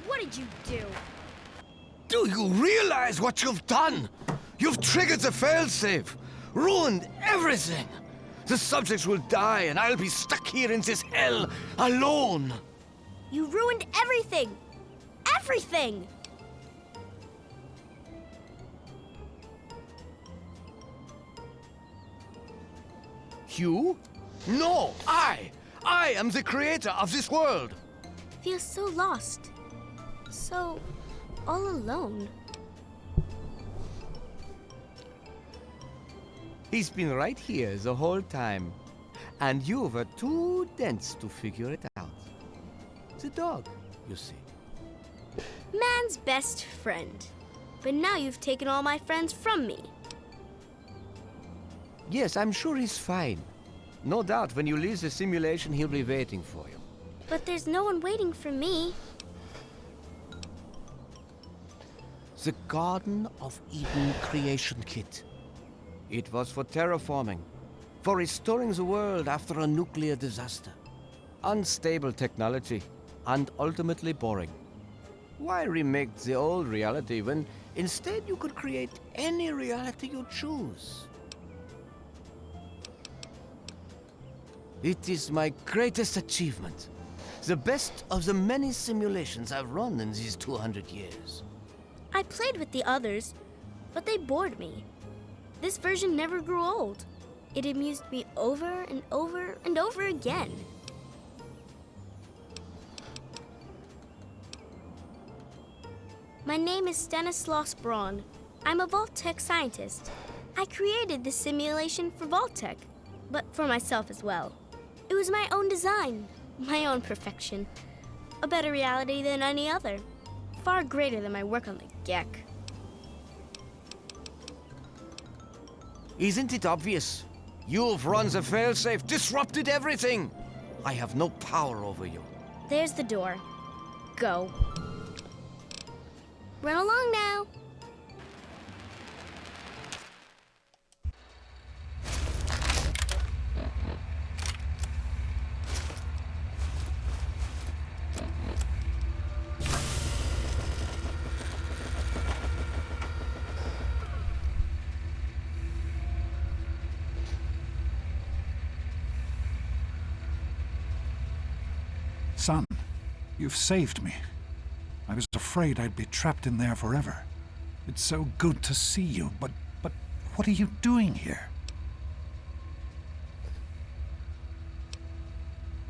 What did you do? Do you realize what you've done? You've triggered the failsafe, ruined everything. The subjects will die, and I'll be stuck here in this hell alone. You ruined everything! Everything! You? No, I am the creator of this world. Feels so lost. So all alone. He's been right here the whole time, and you were too dense to figure it out. The dog, you see. Man's best friend. But now you've taken all my friends from me. Yes, I'm sure he's fine. No doubt when you leave the simulation, he'll be waiting for you. But there's no one waiting for me. The Garden of Eden creation kit. It was for terraforming, for restoring the world after a nuclear disaster. Unstable technology, and ultimately boring. Why remake the old reality when instead you could create any reality you choose? It is my greatest achievement. The best of the many simulations I've run in these 200 years. I played with the others, but they bored me. This version never grew old. It amused me over and over and over again. My name is Stanislaus Braun. I'm a Vault-Tec scientist. I created this simulation for Vault-Tec, but for myself as well. It was my own design, my own perfection. A better reality than any other. Far greater than my work on the Gek. Isn't it obvious? You've run the failsafe, disrupted everything! I have no power over you. There's the door. Go. Run along now. Son, you've saved me. I was afraid I'd be trapped in there forever. It's so good to see you, but what are you doing here?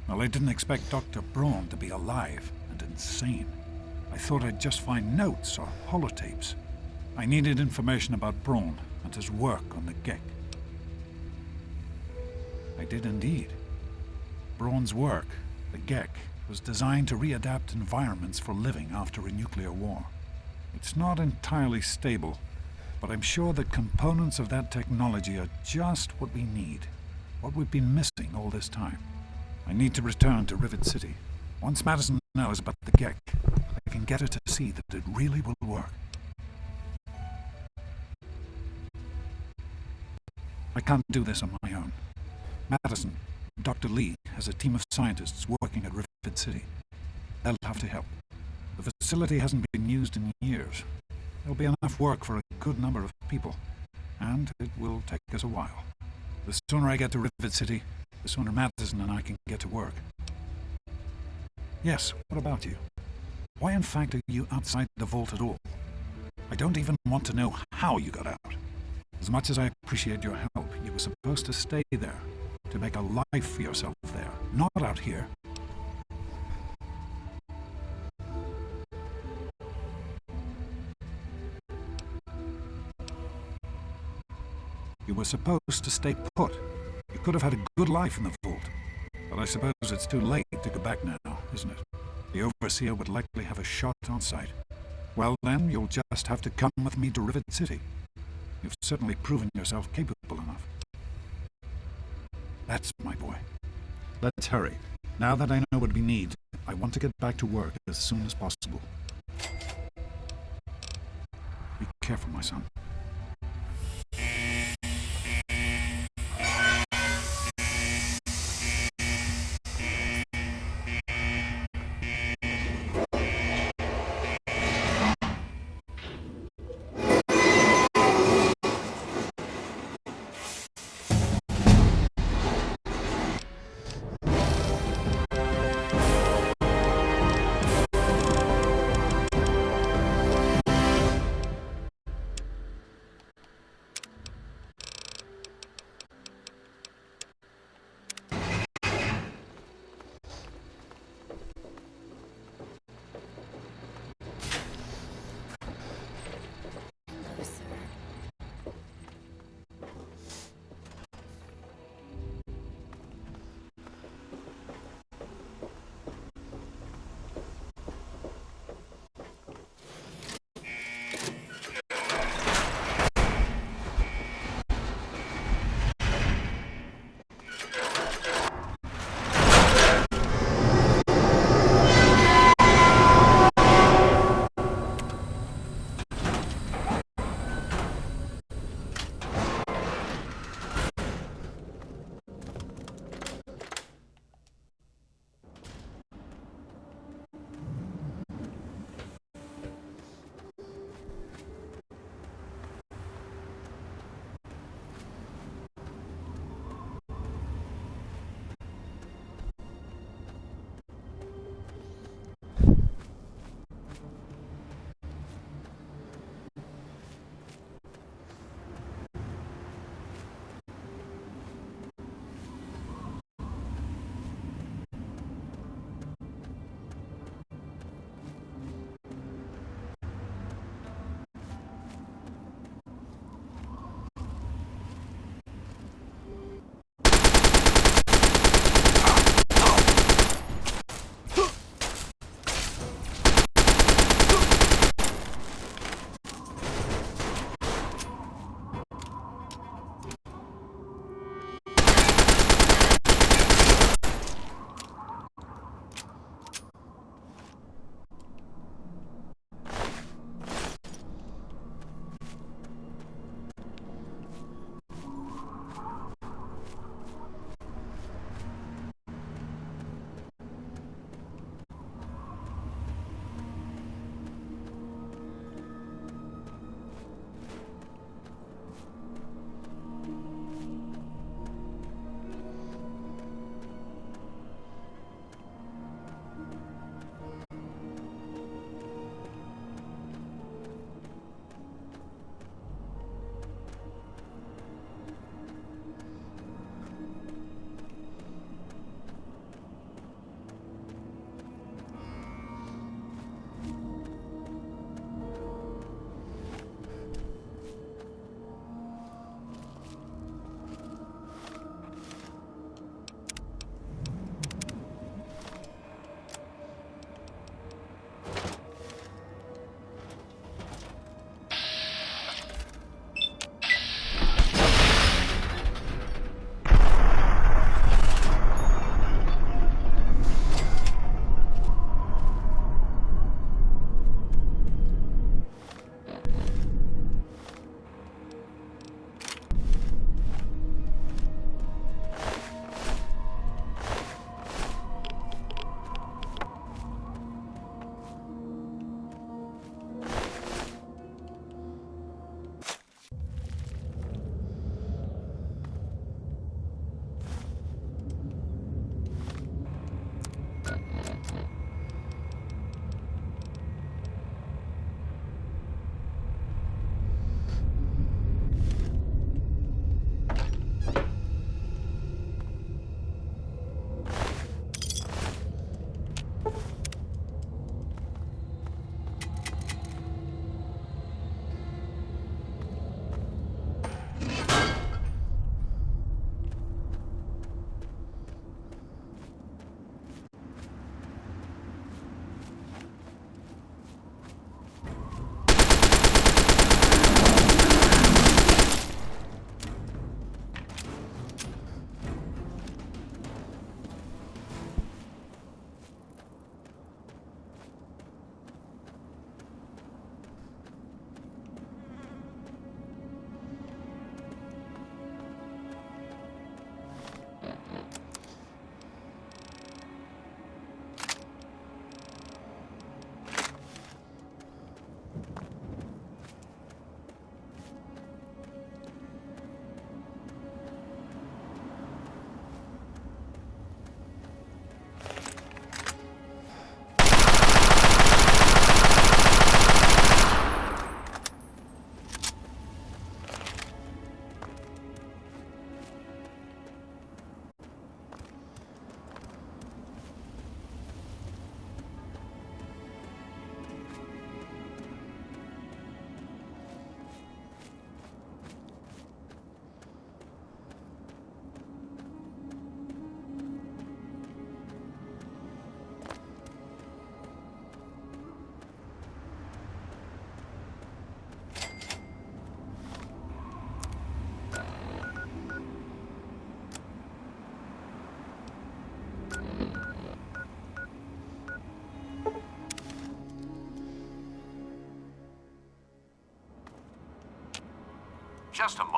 Well, I didn't expect Dr. Braun to be alive and insane. I thought I'd just find notes or holotapes. I needed information about Braun and his work on the Gek. I did indeed. Braun's work, the Gek, was designed to readapt environments for living after a nuclear war. It's not entirely stable, but I'm sure that components of that technology are just what we need, what we've been missing all this time. I need to return to Rivet City. Once Madison knows about the Gek, I can get her to see that it really will work. I can't do this on my own. Madison, Dr. Lee has a team of scientists working at Rivet City. They'll have to help. The facility hasn't been used in years. There'll be enough work for a good number of people, and it will take us a while. The sooner I get to Rivet City, the sooner Madison and I can get to work. Yes, what about you? Why in fact are you outside the vault at all? I don't even want to know how you got out. As much as I appreciate your help, you were supposed to stay there, to make a life for yourself there, not out here. You were supposed to stay put. You could have had a good life in the vault. But I suppose it's too late to go back now, isn't it? The Overseer would likely have a shot on sight. Well then, you'll just have to come with me to Rivet City. You've certainly proven yourself capable enough. That's my boy. Let's hurry. Now that I know what we need, I want to get back to work as soon as possible. Be careful, my son.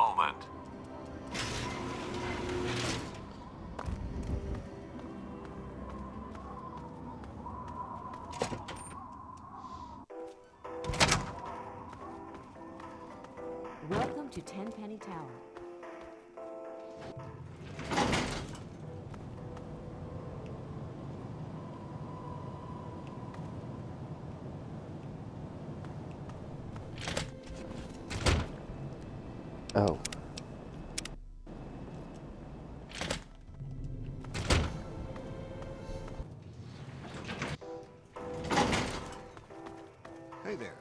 moment. Welcome to Tenpenny Tower. Oh. Hey there.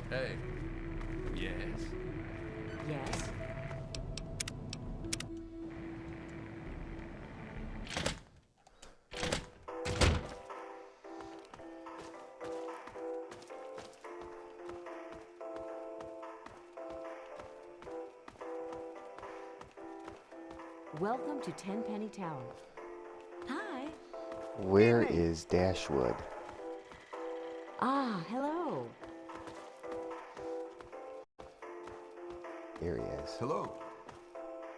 Hey. Yes? Yes? Welcome to Tenpenny Tower. Hi. Where is Dashwood? Ah, hello. Here he is. Hello.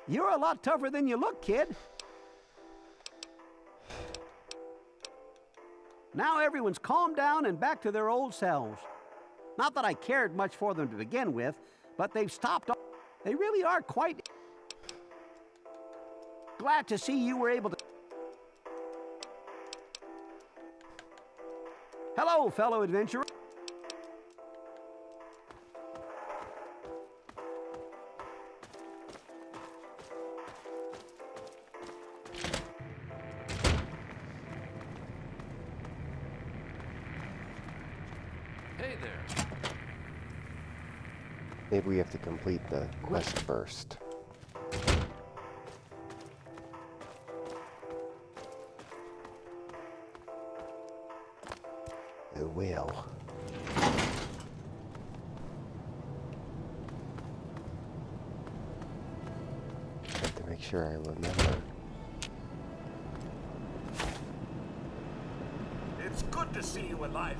You're a lot tougher than you look, kid. Now everyone's calmed down and back to their old selves. Not that I cared much for them to begin with, but they've stopped. They really are quite glad to see you were able to. Hello, fellow adventurer. Hey there. Maybe we have to complete the quest first. The whale. Have to make sure I remember. It's good to see you alive.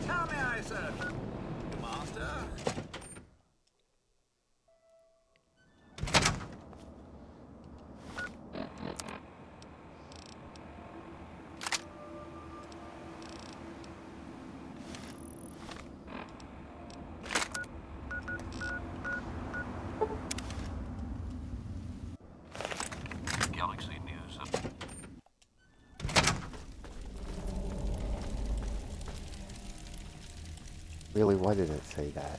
How may I serve you, Master? Galaxy News. Really, why did it say that?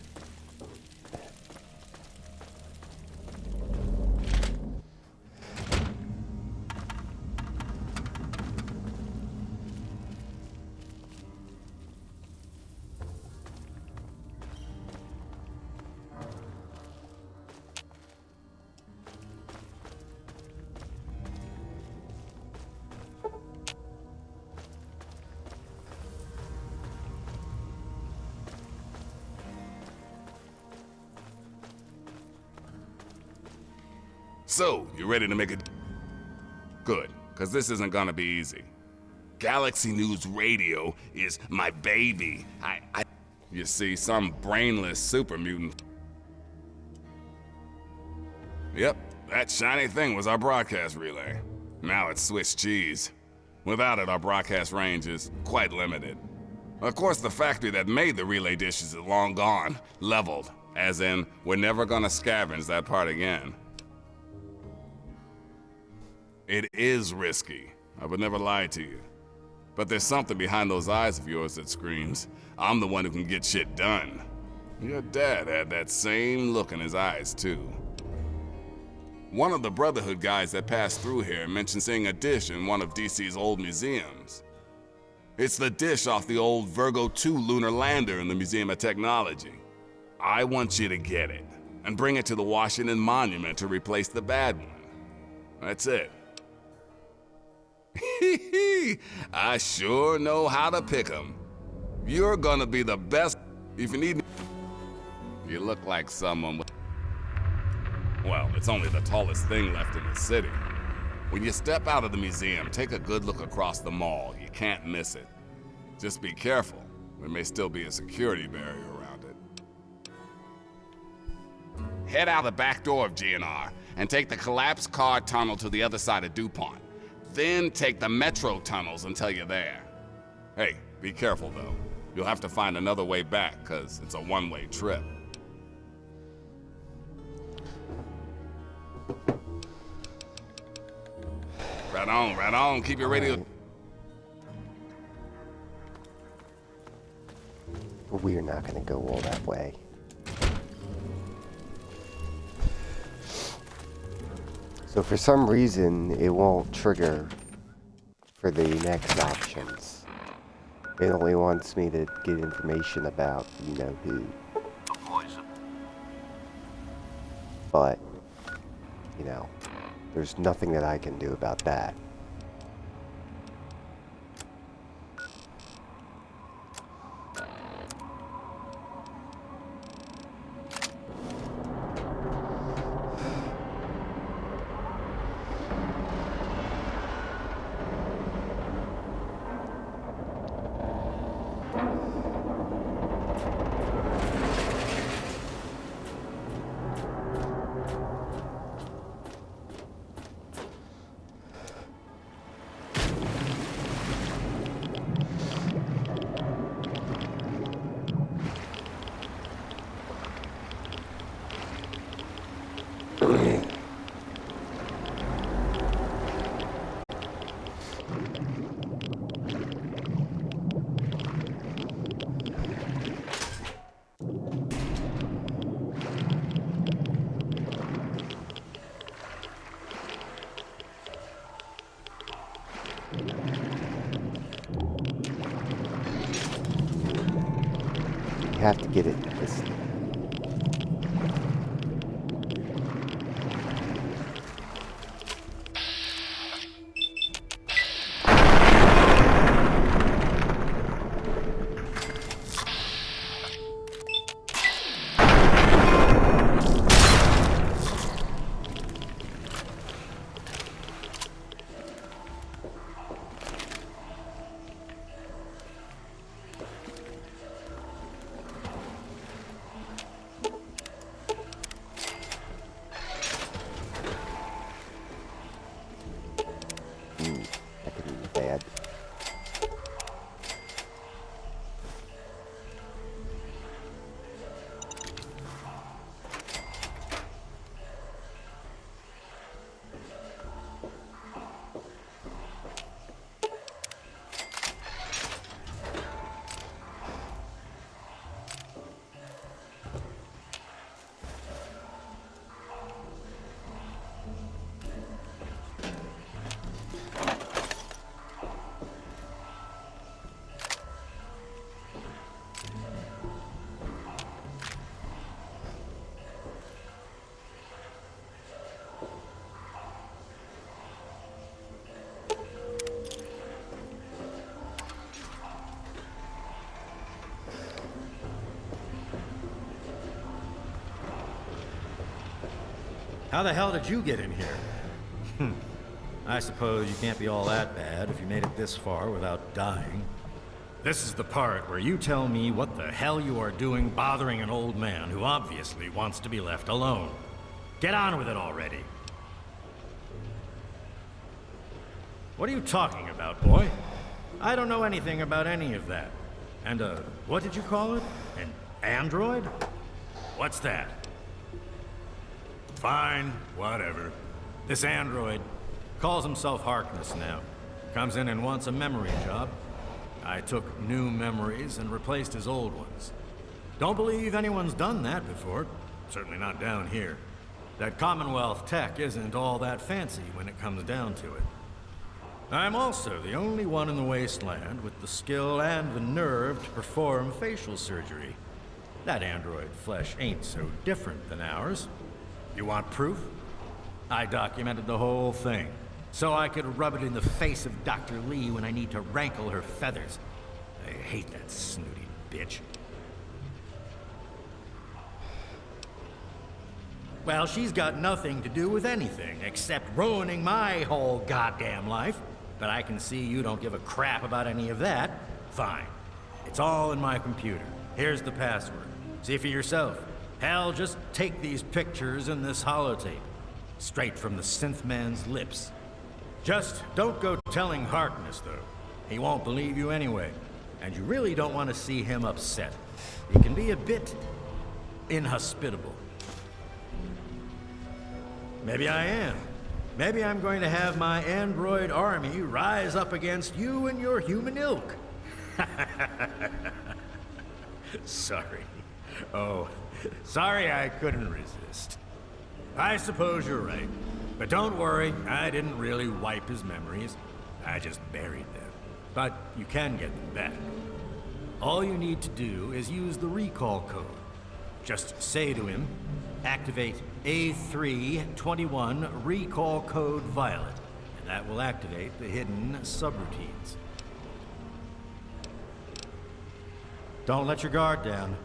So, you ready to make it? Good, because this isn't gonna be easy. Galaxy News Radio is my baby. You see, some brainless super mutant. Yep, that shiny thing was our broadcast relay. Now it's Swiss cheese. Without it, our broadcast range is quite limited. Of course, the factory that made the relay dishes is long gone, leveled. As in, we're never gonna scavenge that part again. It is risky, I would never lie to you. But there's something behind those eyes of yours that screams, I'm the one who can get shit done. Your dad had that same look in his eyes, too. One of the Brotherhood guys that passed through here mentioned seeing a dish in one of DC's old museums. It's the dish off the old Virgo 2 lunar lander in the Museum of Technology. I want you to get it, and bring it to the Washington Monument to replace the bad one. That's it. I sure know how to pick 'em. You're gonna be the best. If you need me, you look like someone with... Well, it's only the tallest thing left in the city. When you step out of the museum, take a good look across the mall. You can't miss it. Just be careful. There may still be a security barrier around it. Head out the back door of GNR and take the collapsed car tunnel to the other side of DuPont. Then take the metro tunnels until you're there. Hey, be careful though. You'll have to find another way back, cause it's a one-way trip. Right on, right on. Keep your radio... We're not gonna go all that way. So for some reason, it won't trigger for the next options. It only wants me to get information about you know who. But, you know, there's nothing that I can do about that. You have to get it. That could be bad. How the hell did you get in here? I suppose you can't be all that bad if you made it this far without dying. This is the part where you tell me what the hell you are doing bothering an old man who obviously wants to be left alone. Get on with it already. What are you talking about, boy? I don't know anything about any of that. And what did you call it? An android? What's that? Fine, whatever. This android calls himself Harkness now. Comes in and wants a memory job. I took new memories and replaced his old ones. Don't believe anyone's done that before. Certainly not down here. That Commonwealth tech isn't all that fancy when it comes down to it. I'm also the only one in the wasteland with the skill and the nerve to perform facial surgery. That android flesh ain't so different than ours. You want proof? I documented the whole thing, so I could rub it in the face of Dr. Lee when I need to rankle her feathers. I hate that snooty bitch. Well, she's got nothing to do with anything except ruining my whole goddamn life. But I can see you don't give a crap about any of that. Fine. It's all in my computer. Here's the password. See for yourself. Hell, just take these pictures and this holotape. Straight from the synth man's lips. Just don't go telling Harkness, though. He won't believe you anyway. And you really don't want to see him upset. He can be a bit inhospitable. Maybe I am. Maybe I'm going to have my android army rise up against you and your human ilk. Sorry. Oh, sorry I couldn't resist. I suppose you're right. But don't worry, I didn't really wipe his memories. I just buried them. But you can get them back. All you need to do is use the recall code. Just say to him, activate A321 recall code Violet, and that will activate the hidden subroutines. Don't let your guard down.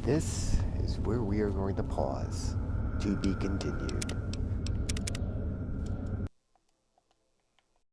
This is where we are going to pause. To be continued.